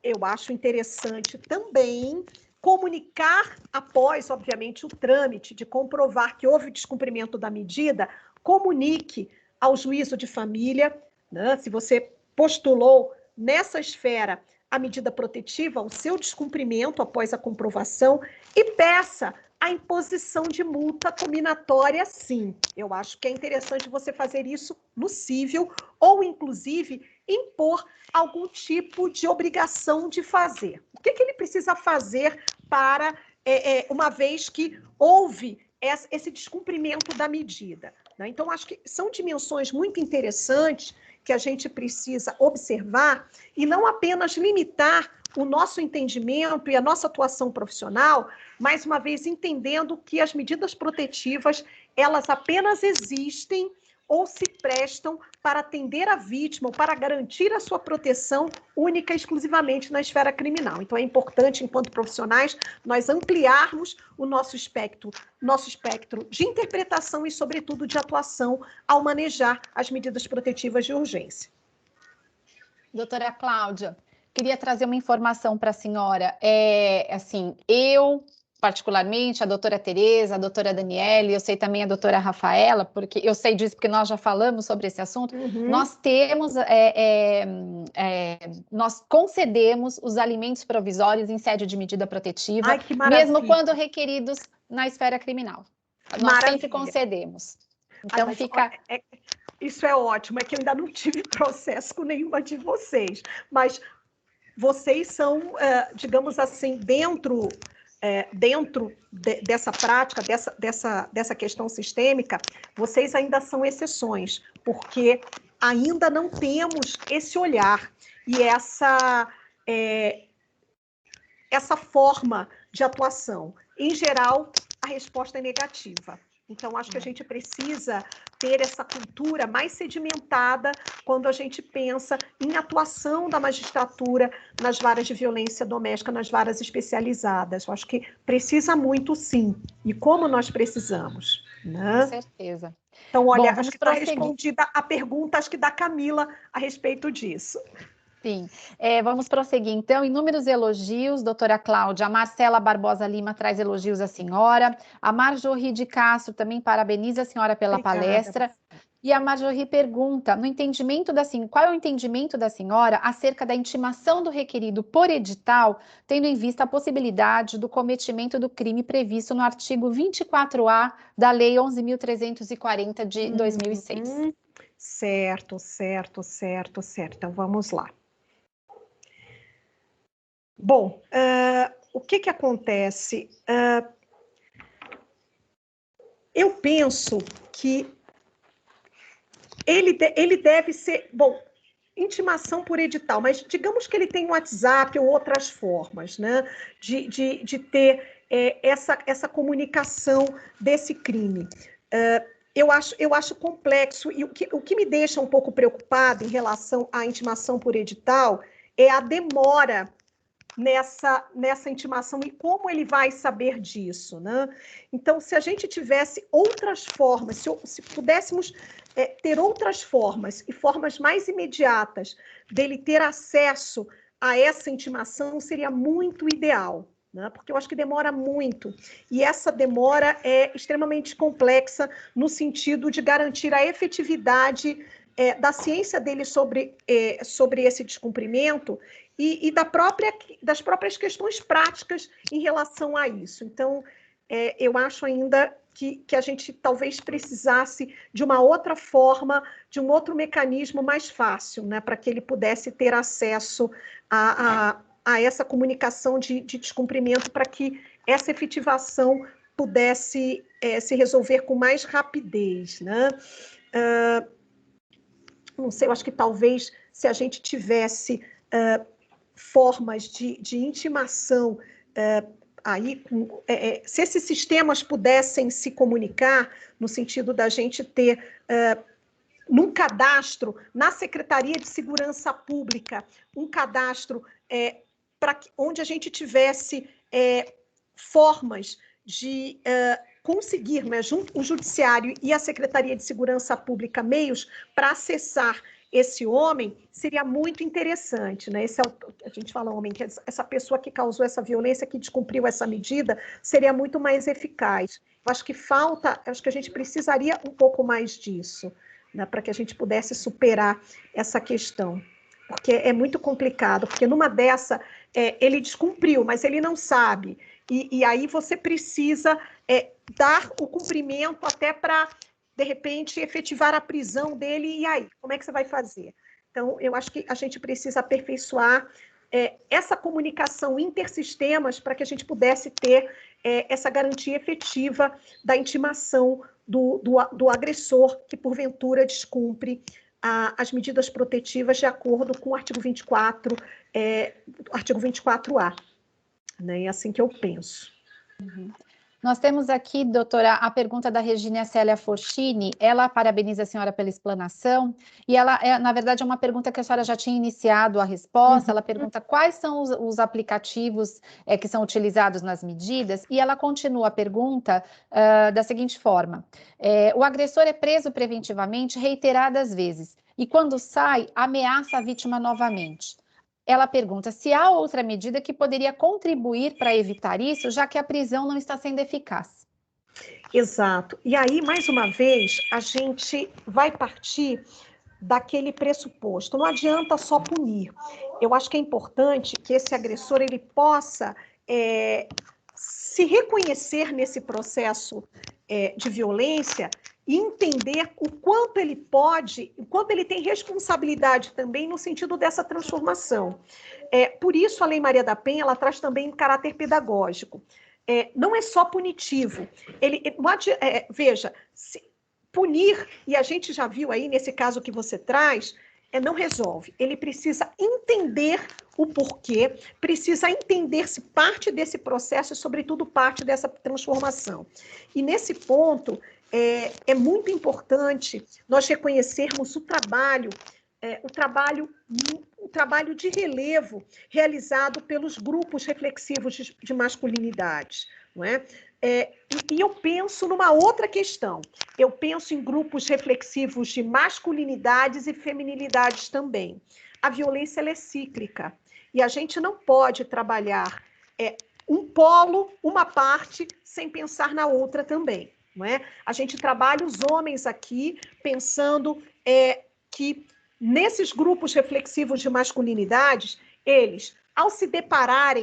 eu acho interessante também comunicar, após, obviamente, o trâmite de comprovar que houve descumprimento da medida, comunique ao juízo de família, né, se você postulou nessa esfera a medida protetiva, o seu descumprimento após a comprovação, e peça a imposição de multa combinatória, sim. Eu acho que é interessante você fazer isso no cível, ou, inclusive, impor algum tipo de obrigação de fazer. O que ele precisa fazer para, uma vez que houve esse descumprimento da medida, né? Então, acho que são dimensões muito interessantes que a gente precisa observar e não apenas limitar o nosso entendimento e a nossa atuação profissional, mais uma vez entendendo que as medidas protetivas, elas apenas existem ou se prestam para atender a vítima ou para garantir a sua proteção única e exclusivamente na esfera criminal. Então, é importante, enquanto profissionais, nós ampliarmos o nosso espectro de interpretação e, sobretudo, de atuação ao manejar as medidas protetivas de urgência. Doutora Cláudia, queria trazer uma informação para a senhora. Particularmente, a doutora Tereza, a doutora Daniele, eu sei também a doutora Rafaela, porque eu sei disso porque nós já falamos sobre esse assunto. Nós temos, nós concedemos os alimentos provisórios em sede de medida protetiva, mesmo quando requeridos na esfera criminal. Nós sempre concedemos. Então, isso é ótimo, é que eu ainda não tive processo com nenhuma de vocês, mas vocês são, digamos assim, dentro dessa prática, dessa questão sistêmica, vocês ainda são exceções, porque ainda não temos esse olhar e essa forma de atuação. Em geral, a resposta é negativa. Então, acho que a gente precisa ter essa cultura mais sedimentada quando a gente pensa em atuação da magistratura nas varas de violência doméstica, nas varas especializadas. Eu acho que precisa muito, sim. E como nós precisamos, né? Com certeza. Então, olha, acho que está respondida a pergunta, acho que da Camila, a respeito disso. Sim, vamos prosseguir então. Inúmeros elogios, doutora Cláudia. A Marcela Barbosa Lima traz elogios à senhora. A Marjorie de Castro também parabeniza a senhora pela palestra. E a Marjorie pergunta, qual é o entendimento da senhora acerca da intimação do requerido por edital, tendo em vista a possibilidade do cometimento do crime previsto no artigo 24A da Lei 11.340 de 2006? Certo. Então, vamos lá. Bom, o que acontece? Eu penso que ele deve ser... Bom, intimação por edital, mas digamos que ele tem um WhatsApp ou outras formas, né, de ter essa comunicação desse crime. Eu acho complexo, e o que me deixa um pouco preocupada em relação à intimação por edital é a demora nessa intimação e como ele vai saber disso, né? Então, se a gente tivesse outras formas, se pudéssemos ter outras formas e formas mais imediatas dele ter acesso a essa intimação, seria muito ideal, né? Porque eu acho que demora muito, e essa demora é extremamente complexa no sentido de garantir a efetividade da ciência dele sobre esse descumprimento e das próprias questões práticas em relação a isso. Então, eu acho ainda que a gente talvez precisasse de uma outra forma, de um outro mecanismo mais fácil, né, para que ele pudesse ter acesso a essa comunicação de descumprimento, para que essa efetivação pudesse se resolver com mais rapidez, né? Não sei, eu acho que talvez se a gente tivesse formas de intimação aí, se esses sistemas pudessem se comunicar, no sentido da gente ter num cadastro, na Secretaria de Segurança Pública, um cadastro onde a gente tivesse formas de conseguir, né, junto com o Judiciário e a Secretaria de Segurança Pública, meios para acessar esse homem, seria muito interessante, né? A gente fala homem, que essa pessoa que causou essa violência, que descumpriu essa medida, seria muito mais eficaz. Eu acho que acho que a gente precisaria um pouco mais disso, né, para que a gente pudesse superar essa questão, porque é muito complicado, porque numa dessa, ele descumpriu, mas ele não sabe, e aí você precisa dar o cumprimento até para, de repente, efetivar a prisão dele, e aí, como é que você vai fazer? Então, eu acho que a gente precisa aperfeiçoar essa comunicação intersistemas para que a gente pudesse ter essa garantia efetiva da intimação do agressor que, porventura, descumpre as medidas protetivas de acordo com o artigo 24, artigo 24A. Né? É assim que eu penso. Uhum. Nós temos aqui, doutora, a pergunta da Regina Célia Forchini. Ela parabeniza a senhora pela explanação, e ela, na verdade, é uma pergunta que a senhora já tinha iniciado a resposta. Ela pergunta quais são os aplicativos que são utilizados nas medidas, e ela continua a pergunta da seguinte forma: o agressor é preso preventivamente reiteradas vezes, e quando sai, ameaça a vítima novamente. Ela pergunta se há outra medida que poderia contribuir para evitar isso, já que a prisão não está sendo eficaz. Exato. E aí, mais uma vez, a gente vai partir daquele pressuposto. Não adianta só punir. Eu acho que é importante que esse agressor ele possa se reconhecer nesse processo de violência e entender o quanto ele pode, o quanto ele tem responsabilidade também no sentido dessa transformação. Por isso, a Lei Maria da Penha, ela traz também um caráter pedagógico. Não é só punitivo. Veja, punir, e a gente já viu aí nesse caso que você traz, não resolve. Ele precisa entender o porquê, precisa entender-se parte desse processo e, sobretudo, parte dessa transformação. E, nesse ponto, é muito importante nós reconhecermos o trabalho de relevo realizado pelos grupos reflexivos de masculinidades, não é? E eu penso numa outra questão. Eu penso em grupos reflexivos de masculinidades e feminilidades também. A violência ela é cíclica e a gente não pode trabalhar um polo, uma parte, sem pensar na outra também. Não é? A gente trabalha os homens aqui pensando que nesses grupos reflexivos de masculinidades, eles, ao se depararem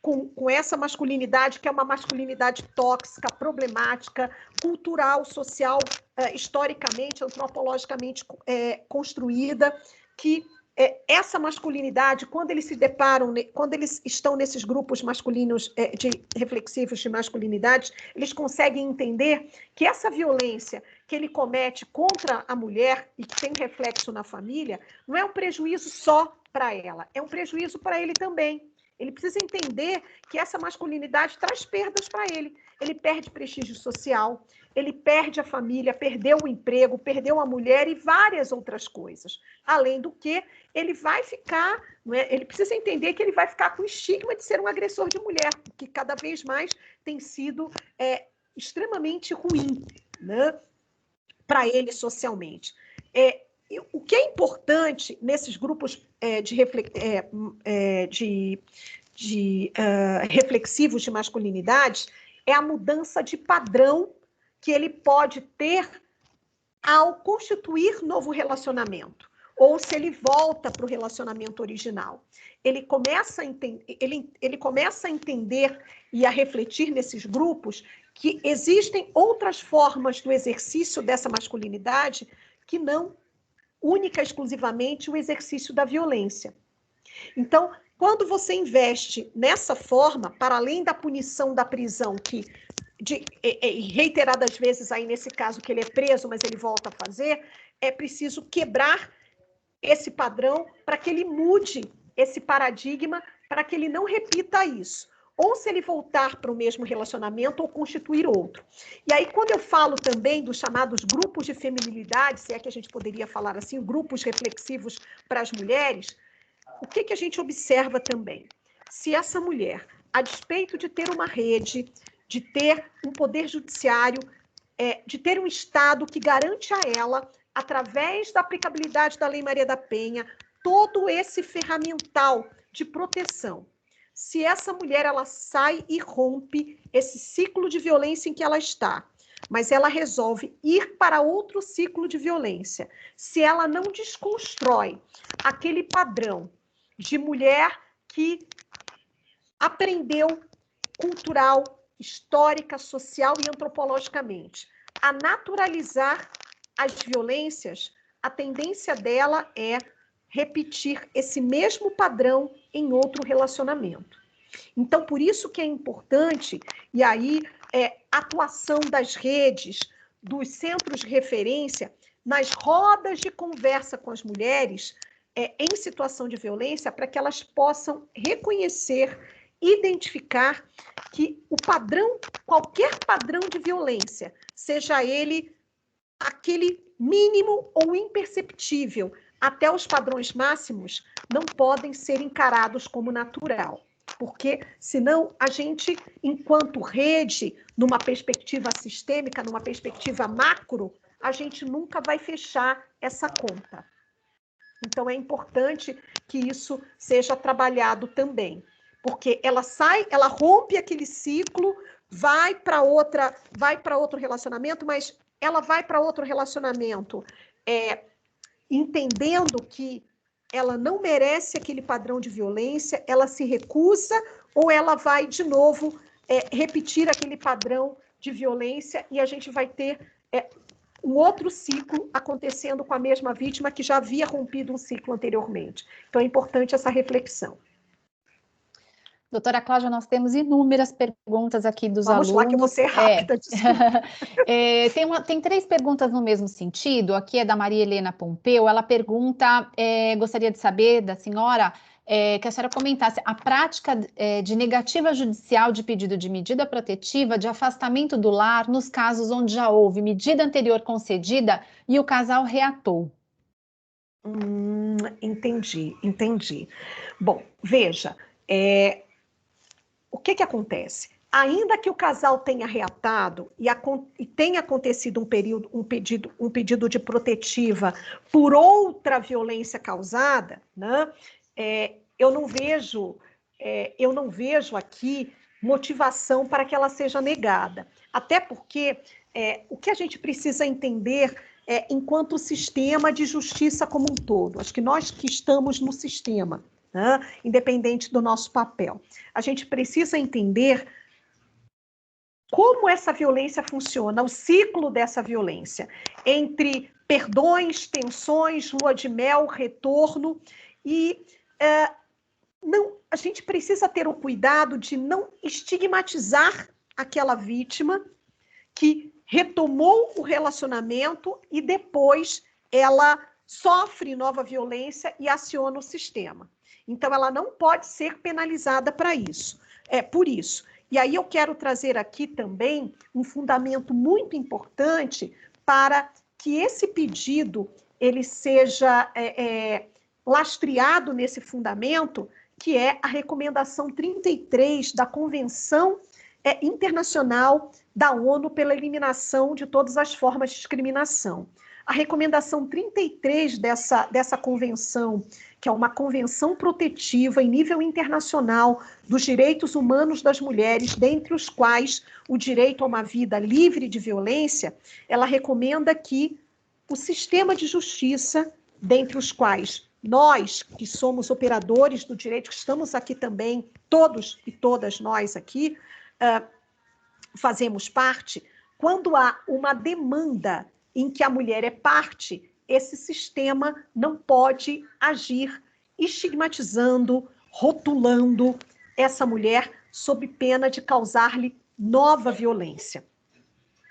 com essa masculinidade, que é uma masculinidade tóxica, problemática, cultural, social, historicamente, antropologicamente construída, que essa masculinidade, quando eles se deparam, quando eles estão nesses grupos masculinos reflexivos de masculinidades, eles conseguem entender que essa violência que ele comete contra a mulher e que tem reflexo na família, não é um prejuízo só para ela, é um prejuízo para ele também. Ele precisa entender que essa masculinidade traz perdas para ele. Ele perde prestígio social, ele perde a família, perdeu o emprego, perdeu a mulher e várias outras coisas. Além do que, ele vai ficar, ele precisa entender que ele vai ficar com o estigma de ser um agressor de mulher, que cada vez mais tem sido extremamente ruim, né, para ele socialmente. O que é importante nesses grupos reflexivos de masculinidade é a mudança de padrão que ele pode ter ao constituir novo relacionamento, ou se ele volta para o relacionamento original. Ele começa a entender e a refletir nesses grupos que existem outras formas do exercício dessa masculinidade que não única e exclusivamente o exercício da violência. Então, quando você investe nessa forma, para além da punição da prisão, que reiteradas vezes aí nesse caso que ele é preso, mas ele volta a fazer, é preciso quebrar esse padrão para que ele mude esse paradigma, para que ele não repita isso. Ou se ele voltar para o mesmo relacionamento ou constituir outro. E aí, quando eu falo também dos chamados grupos de feminilidade, se é que a gente poderia falar assim, grupos reflexivos para as mulheres, o que a gente observa também? Se essa mulher, a despeito de ter uma rede, de ter um poder judiciário, de ter um Estado que garante a ela, através da aplicabilidade da Lei Maria da Penha, todo esse ferramental de proteção, se essa mulher ela sai e rompe esse ciclo de violência em que ela está, mas ela resolve ir para outro ciclo de violência, se ela não desconstrói aquele padrão de mulher que aprendeu cultural, histórica, social e antropologicamente a naturalizar as violências, a tendência dela é repetir esse mesmo padrão em outro relacionamento. Então, por isso que é importante, e aí a atuação das redes, dos centros de referência, nas rodas de conversa com as mulheres em situação de violência, para que elas possam reconhecer, identificar que o padrão, qualquer padrão de violência, seja ele aquele mínimo ou imperceptível, até os padrões máximos, não podem ser encarados como natural. Porque, senão, a gente, enquanto rede, numa perspectiva sistêmica, numa perspectiva macro, a gente nunca vai fechar essa conta. Então, é importante que isso seja trabalhado também. Porque ela rompe aquele ciclo, vai para outro relacionamento, mas ela vai para outro relacionamento entendendo que ela não merece aquele padrão de violência, ela se recusa ou ela vai, de novo, repetir aquele padrão de violência e a gente vai ter um outro ciclo acontecendo com a mesma vítima que já havia rompido um ciclo anteriormente. Então, é importante essa reflexão. Doutora Cláudia, nós temos inúmeras perguntas aqui dos alunos. Vamos lá, que eu vou ser rápida. Tem 3 perguntas no mesmo sentido. Aqui é da Maria Helena Pompeu. Ela pergunta, gostaria de saber da senhora, que a senhora comentasse a prática de negativa judicial de pedido de medida protetiva de afastamento do lar nos casos onde já houve medida anterior concedida e o casal reatou. Entendi. Bom, veja, o que acontece? Ainda que o casal tenha reatado e tenha acontecido um pedido de protetiva por outra violência causada, né, eu não vejo aqui motivação para que ela seja negada. Até porque o que a gente precisa entender enquanto sistema de justiça como um todo, acho que nós que estamos no sistema, né, independente do nosso papel, a gente precisa entender como essa violência funciona, o ciclo dessa violência, entre perdões, tensões, lua de mel, retorno, e a gente precisa ter o cuidado de não estigmatizar aquela vítima que retomou o relacionamento e depois ela sofre nova violência e aciona o sistema. Então, ela não pode ser penalizada por isso. E aí eu quero trazer aqui também um fundamento muito importante para que esse pedido ele seja lastreado nesse fundamento, que é a recomendação 33 da Convenção Internacional da ONU pela eliminação de todas as formas de discriminação. A recomendação 33 dessa convenção, que é uma convenção protetiva em nível internacional dos direitos humanos das mulheres, dentre os quais o direito a uma vida livre de violência, ela recomenda que o sistema de justiça, dentre os quais nós, que somos operadores do direito, que estamos aqui também, todos e todas nós aqui, fazemos parte, quando há uma demanda em que a mulher é parte, esse sistema não pode agir estigmatizando, rotulando essa mulher sob pena de causar-lhe nova violência,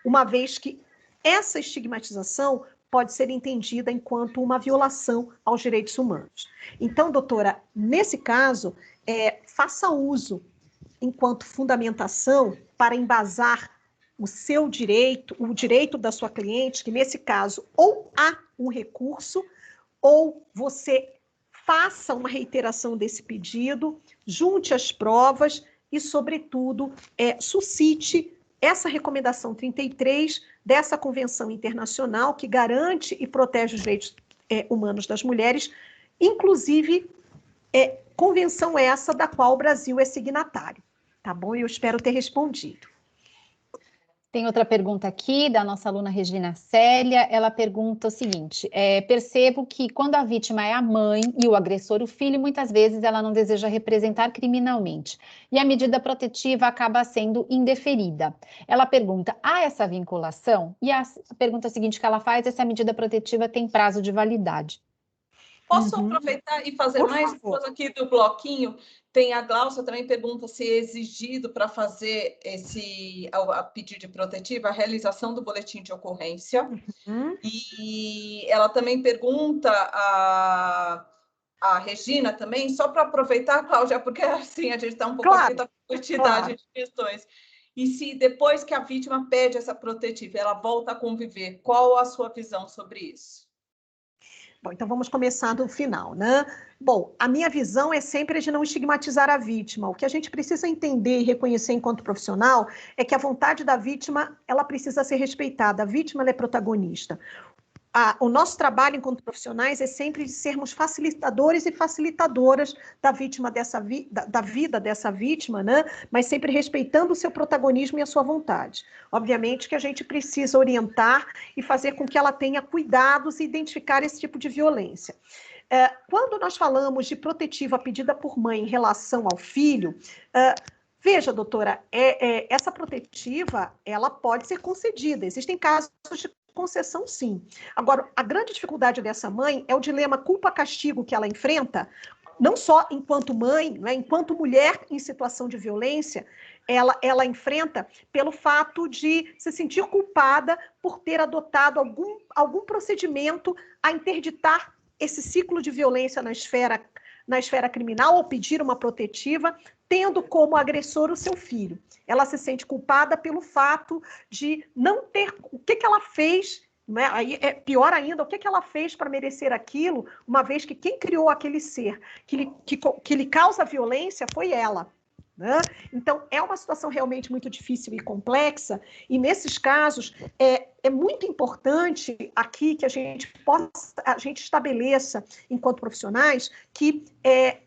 uma vez que essa estigmatização pode ser entendida enquanto uma violação aos direitos humanos. Então, doutora, nesse caso, faça uso, enquanto fundamentação, para embasar o seu direito, o direito da sua cliente, que nesse caso ou há um recurso, ou você faça uma reiteração desse pedido, junte as provas e, sobretudo, suscite essa recomendação 33 dessa Convenção Internacional que garante e protege os direitos humanos das mulheres, inclusive convenção essa da qual o Brasil é signatário. Tá bom? Eu espero ter respondido. Tem outra pergunta aqui da nossa aluna Regina Célia. Ela pergunta o seguinte: percebo que quando a vítima é a mãe e o agressor o filho, muitas vezes ela não deseja representar criminalmente e a medida protetiva acaba sendo indeferida. Ela pergunta: há essa vinculação? E a pergunta seguinte que ela faz é se a medida protetiva tem prazo de validade. Posso aproveitar e fazer mais duas aqui do bloquinho? Tem a Glaucia também pergunta se é exigido para fazer a pedido de protetiva a realização do boletim de ocorrência. E ela também pergunta a Regina também, só para aproveitar, Cláudia, porque assim a gente está um pouco aqui da quantidade de questões. E se depois que a vítima pede essa protetiva, ela volta a conviver, qual a sua visão sobre isso? Bom, então vamos começar do final, né? Bom, a minha visão é sempre de não estigmatizar a vítima. O que a gente precisa entender e reconhecer enquanto profissional é que a vontade da vítima, ela precisa ser respeitada. A vítima, ela é protagonista. O nosso trabalho enquanto profissionais é sempre de sermos facilitadores e facilitadoras da vítima da vida dessa vítima, né? Mas sempre respeitando o seu protagonismo e a sua vontade. Obviamente que a gente precisa orientar e fazer com que ela tenha cuidados e identificar esse tipo de violência. Quando nós falamos de protetiva pedida por mãe em relação ao filho, veja, doutora, essa protetiva, ela pode ser concedida. Existem casos de concessão, sim. Agora, a grande dificuldade dessa mãe é o dilema culpa-castigo que ela enfrenta, não só enquanto mãe, né, enquanto mulher em situação de violência, ela enfrenta pelo fato de se sentir culpada por ter adotado algum procedimento a interditar esse ciclo de violência na esfera criminal, ou pedir uma protetiva, tendo como agressor o seu filho. Ela se sente culpada pelo fato de não ter... O que ela fez, né? Aí é pior ainda, o que ela fez para merecer aquilo, uma vez que quem criou aquele ser que lhe causa violência foi ela. Né? Então, é uma situação realmente muito difícil e complexa, e nesses casos é muito importante aqui que a gente estabeleça, enquanto profissionais, que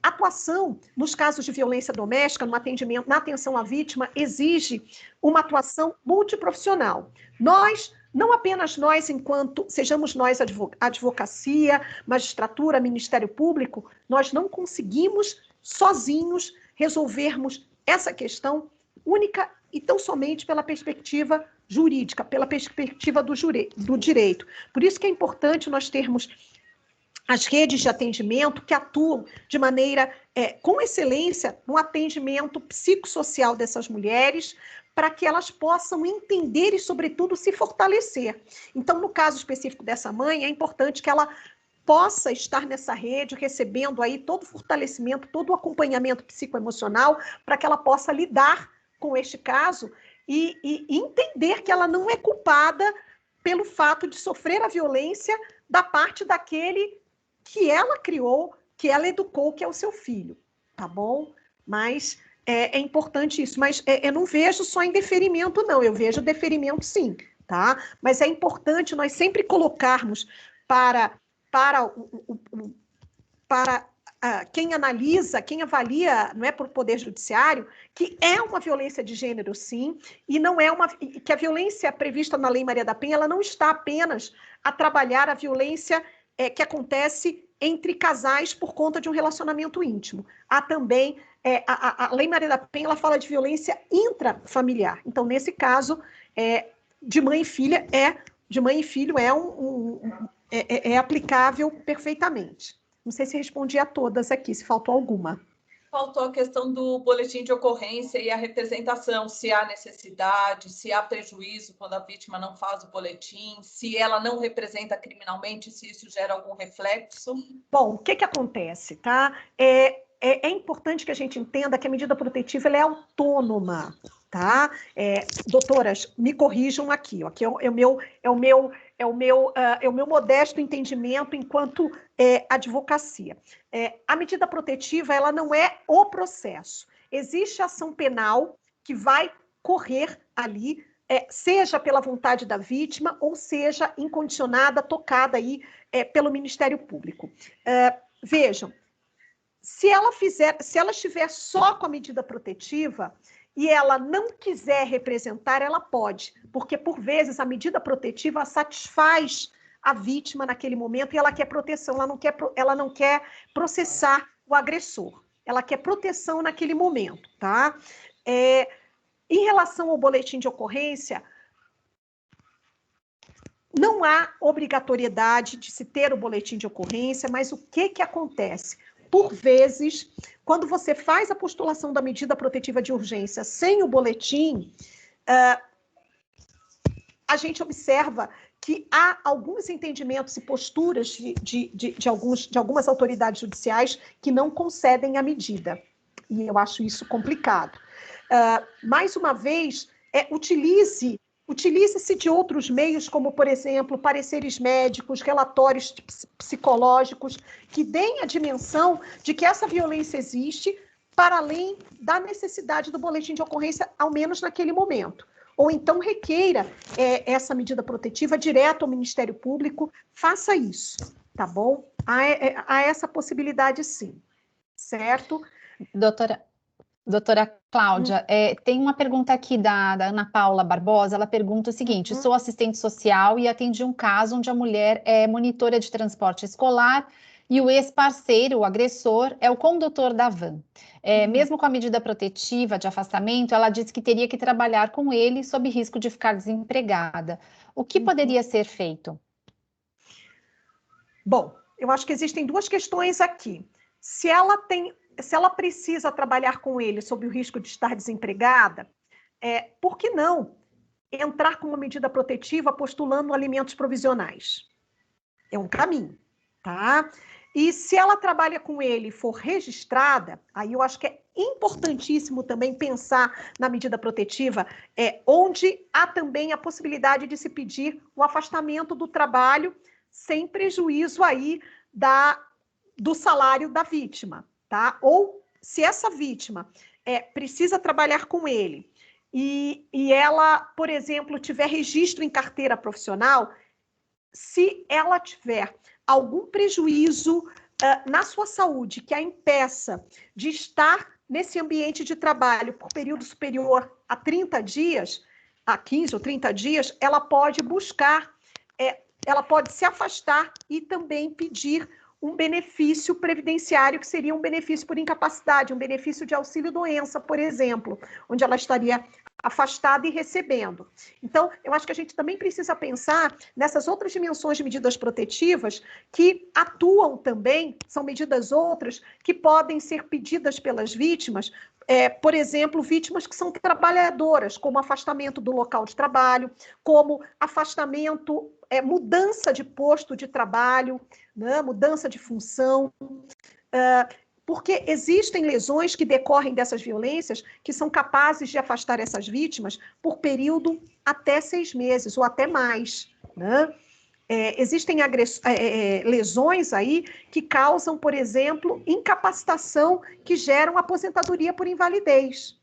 atuação nos casos de violência doméstica, no atendimento, na atenção à vítima, exige uma atuação multiprofissional. Não apenas nós, enquanto sejamos nós advocacia, magistratura, Ministério Público, nós não conseguimos sozinhos resolvermos essa questão única e tão somente pela perspectiva jurídica, pela perspectiva do direito. Por isso que é importante nós termos as redes de atendimento que atuam de maneira com excelência no atendimento psicossocial dessas mulheres, para que elas possam entender e, sobretudo, se fortalecer. Então, no caso específico dessa mãe, é importante que ela possa estar nessa rede, recebendo aí todo o fortalecimento, todo o acompanhamento psicoemocional, para que ela possa lidar com este caso e entender que ela não é culpada pelo fato de sofrer a violência da parte daquele que ela criou, que ela educou, que é o seu filho, tá bom? Mas é importante isso, mas eu não vejo só em deferimento, não, eu vejo deferimento sim, tá? Mas é importante nós sempre colocarmos para quem analisa, quem avalia, não é por poder judiciário, que é uma violência de gênero, sim, e não é que a violência prevista na Lei Maria da Penha, ela não está apenas a trabalhar a violência que acontece entre casais por conta de um relacionamento íntimo. Há também, a Lei Maria da Penha, ela fala de violência intrafamiliar. Então, nesse caso, de mãe e filho é aplicável perfeitamente. Não sei se respondi a todas aqui, se faltou alguma. Faltou a questão do boletim de ocorrência e a representação, se há necessidade, se há prejuízo quando a vítima não faz o boletim, se ela não representa criminalmente, se isso gera algum reflexo. Bom, o que acontece, tá? É importante que a gente entenda que a medida protetiva ela é autônoma, tá? Doutoras, me corrijam aqui, ó, que é o meu modesto entendimento enquanto advocacia. A medida protetiva, ela não é o processo. Existe ação penal que vai correr ali, seja pela vontade da vítima, ou seja incondicionada, tocada aí pelo Ministério Público. Vejam, se ela estiver só com a medida protetiva e ela não quiser representar, ela pode, porque por vezes a medida protetiva satisfaz a vítima naquele momento e ela quer proteção, ela não quer processar o agressor, ela quer proteção naquele momento, tá? Em relação ao boletim de ocorrência, não há obrigatoriedade de se ter o boletim de ocorrência, mas o que acontece? Por vezes, quando você faz a postulação da medida protetiva de urgência sem o boletim, a gente observa que há alguns entendimentos e posturas de algumas autoridades judiciais que não concedem a medida. E eu acho isso complicado. Mais uma vez, utilize-se de outros meios, como, por exemplo, pareceres médicos, relatórios psicológicos, que deem a dimensão de que essa violência existe, para além da necessidade do boletim de ocorrência, ao menos naquele momento. Ou então requeira essa medida protetiva direto ao Ministério Público, faça isso, tá bom? Há essa possibilidade, sim, certo? Doutora Cláudia, tem uma pergunta aqui da Ana Paula Barbosa, ela pergunta o seguinte: sou assistente social e atendi um caso onde a mulher é monitora de transporte escolar e o ex-parceiro, o agressor, é o condutor da van. Mesmo com a medida protetiva de afastamento, ela disse que teria que trabalhar com ele sob risco de ficar desempregada. O que poderia ser feito? Bom, eu acho que existem duas questões aqui. Se ela precisa trabalhar com ele sob o risco de estar desempregada, por que não entrar com uma medida protetiva postulando alimentos provisionais? É um caminho, tá? E se ela trabalha com ele e for registrada, aí eu acho que é importantíssimo também pensar na medida protetiva, onde há também a possibilidade de se pedir o afastamento do trabalho sem prejuízo aí do salário da vítima, tá? Ou se essa vítima precisa trabalhar com ele e ela, por exemplo, tiver registro em carteira profissional, se ela tiver algum prejuízo na sua saúde que a impeça de estar nesse ambiente de trabalho por período superior a 30 dias, a 15 ou 30 dias, ela pode buscar, ela pode se afastar e também pedir um benefício previdenciário, que seria um benefício por incapacidade, um benefício de auxílio-doença, por exemplo, onde ela estaria afastada e recebendo. Então, eu acho que a gente também precisa pensar nessas outras dimensões de medidas protetivas que atuam também, são medidas outras que podem ser pedidas pelas vítimas, por exemplo, vítimas que são trabalhadoras, como afastamento do local de trabalho, como afastamento, mudança de posto de trabalho, né, mudança de função, porque existem lesões que decorrem dessas violências que são capazes de afastar essas vítimas por período até 6 meses ou até mais, né? Existem lesões aí que causam, por exemplo, incapacitação que geram aposentadoria por invalidez.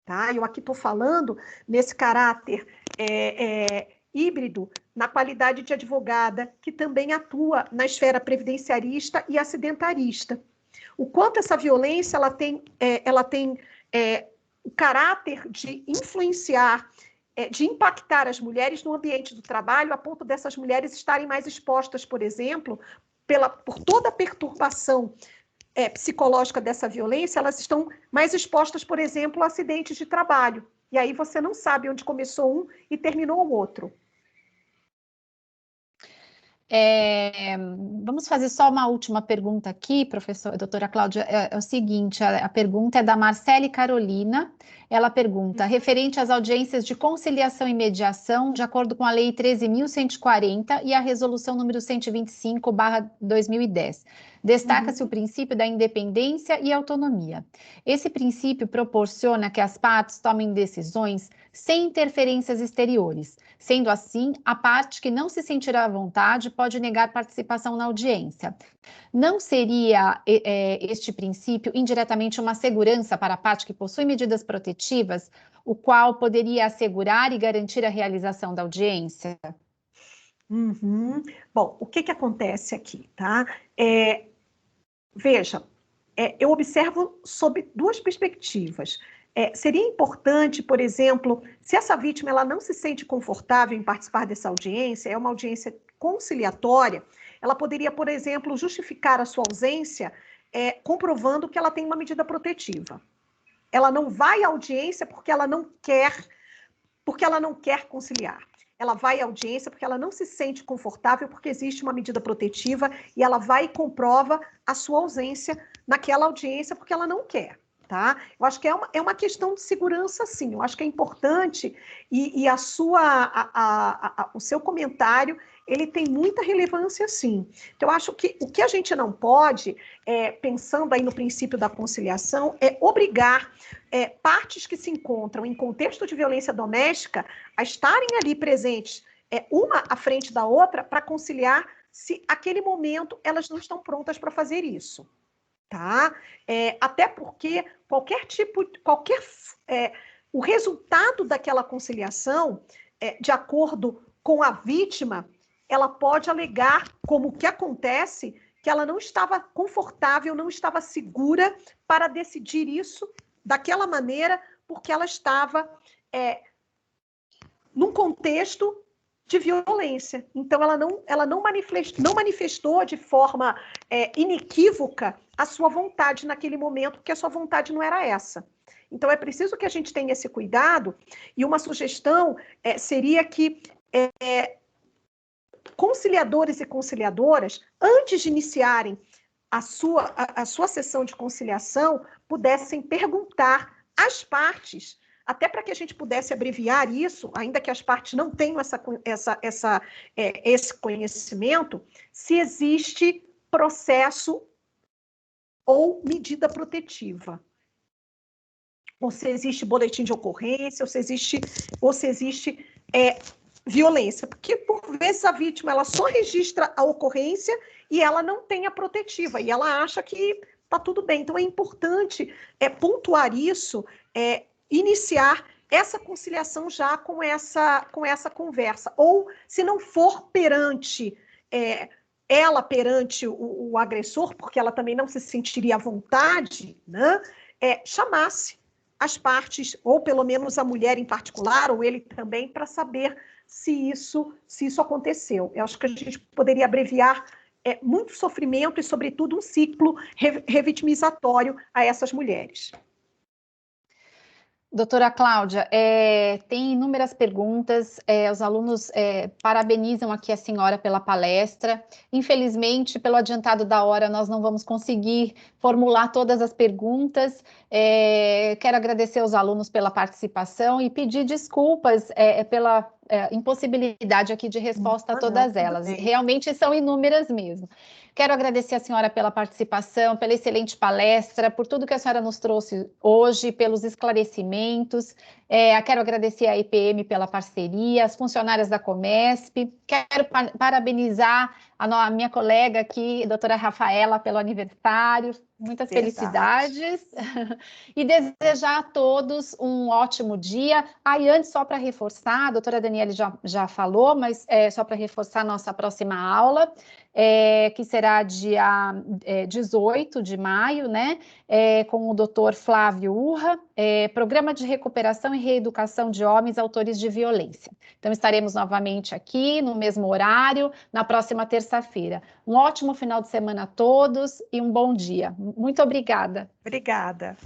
Tá? Eu aqui estou falando nesse caráter híbrido, na qualidade de advogada, que também atua na esfera previdenciarista e acidentarista. O quanto essa violência ela tem o caráter de influenciar, de impactar as mulheres no ambiente do trabalho, a ponto dessas mulheres estarem mais expostas, por exemplo, por toda a perturbação psicológica dessa violência, elas estão mais expostas, por exemplo, a acidentes de trabalho. E aí você não sabe onde começou um e terminou o outro. Vamos fazer só uma última pergunta aqui, doutora Cláudia. É o seguinte, a pergunta é da Marcele Carolina. Ela pergunta, referente às audiências de conciliação e mediação, de acordo com a Lei 13.140 e a Resolução número 125/2010. Destaca-se o princípio da independência e autonomia. Esse princípio proporciona que as partes tomem decisões sem interferências exteriores. Sendo assim, a parte que não se sentirá à vontade pode negar participação na audiência. Não seria este princípio indiretamente uma segurança para a parte que possui medidas protetivas, o qual poderia assegurar e garantir a realização da audiência? Bom, o que acontece aqui, tá? Veja, eu observo sob 2 perspectivas. Seria importante, por exemplo, se essa vítima ela não se sente confortável em participar dessa audiência, é uma audiência conciliatória, ela poderia, por exemplo, justificar a sua ausência comprovando que ela tem uma medida protetiva. Ela não vai à audiência porque ela não quer conciliar. Ela vai à audiência porque ela não se sente confortável, porque existe uma medida protetiva, e ela vai e comprova a sua ausência naquela audiência porque ela não quer. Tá? Eu acho que é uma questão de segurança, sim. Eu acho que é importante, e o seu comentário, ele tem muita relevância, sim. Então, eu acho que o que a gente não pode, pensando aí no princípio da conciliação, é obrigar partes que se encontram em contexto de violência doméstica a estarem ali presentes, uma à frente da outra, para conciliar, se aquele momento elas não estão prontas para fazer isso. Tá? Até porque o resultado daquela conciliação, de acordo com a vítima, ela pode alegar, como o que acontece, que ela não estava confortável, não estava segura para decidir isso daquela maneira, porque ela estava num contexto de violência. Então, ela não manifestou de forma inequívoca a sua vontade naquele momento, porque a sua vontade não era essa. Então, é preciso que a gente tenha esse cuidado, e uma sugestão seria que conciliadores e conciliadoras, antes de iniciarem a sua sessão de conciliação, pudessem perguntar às partes, até para que a gente pudesse abreviar isso, ainda que as partes não tenham esse conhecimento, se existe processo ou medida protetiva. Ou se existe boletim de ocorrência, ou se existe violência. Porque, por vezes, a vítima ela só registra a ocorrência e ela não tem a protetiva, e ela acha que está tudo bem. Então, é importante pontuar isso, iniciar essa conciliação já com essa conversa. Ou, se não for perante ela perante o agressor, porque ela também não se sentiria à vontade, né? Chamasse as partes, ou pelo menos a mulher em particular, ou ele também, para saber se isso aconteceu. Eu acho que a gente poderia abreviar muito sofrimento e, sobretudo, um ciclo revitimizatório a essas mulheres. Doutora Cláudia, tem inúmeras perguntas, os alunos parabenizam aqui a senhora pela palestra. Infelizmente, pelo adiantado da hora, nós não vamos conseguir formular todas as perguntas. Quero agradecer aos alunos pela participação e pedir desculpas pela impossibilidade aqui de resposta a todas elas. Realmente são inúmeras mesmo. Quero agradecer a senhora pela participação, pela excelente palestra, por tudo que a senhora nos trouxe hoje, pelos esclarecimentos. Quero agradecer à EPM pela parceria, as funcionárias da Comesp. Quero parabenizar a minha colega aqui, a doutora Rafaela, pelo aniversário. Muitas felicidades. E desejar a todos um ótimo dia. E antes, só para reforçar, a doutora Daniele já falou, mas só para reforçar a nossa próxima aula, que será dia 18 de maio, né? Com o doutor Flávio Urra, Programa de Recuperação e Reeducação de Homens Autores de Violência. Então, estaremos novamente aqui, no mesmo horário, na próxima terça-feira. Um ótimo final de semana a todos e um bom dia. Muito obrigada. Obrigada.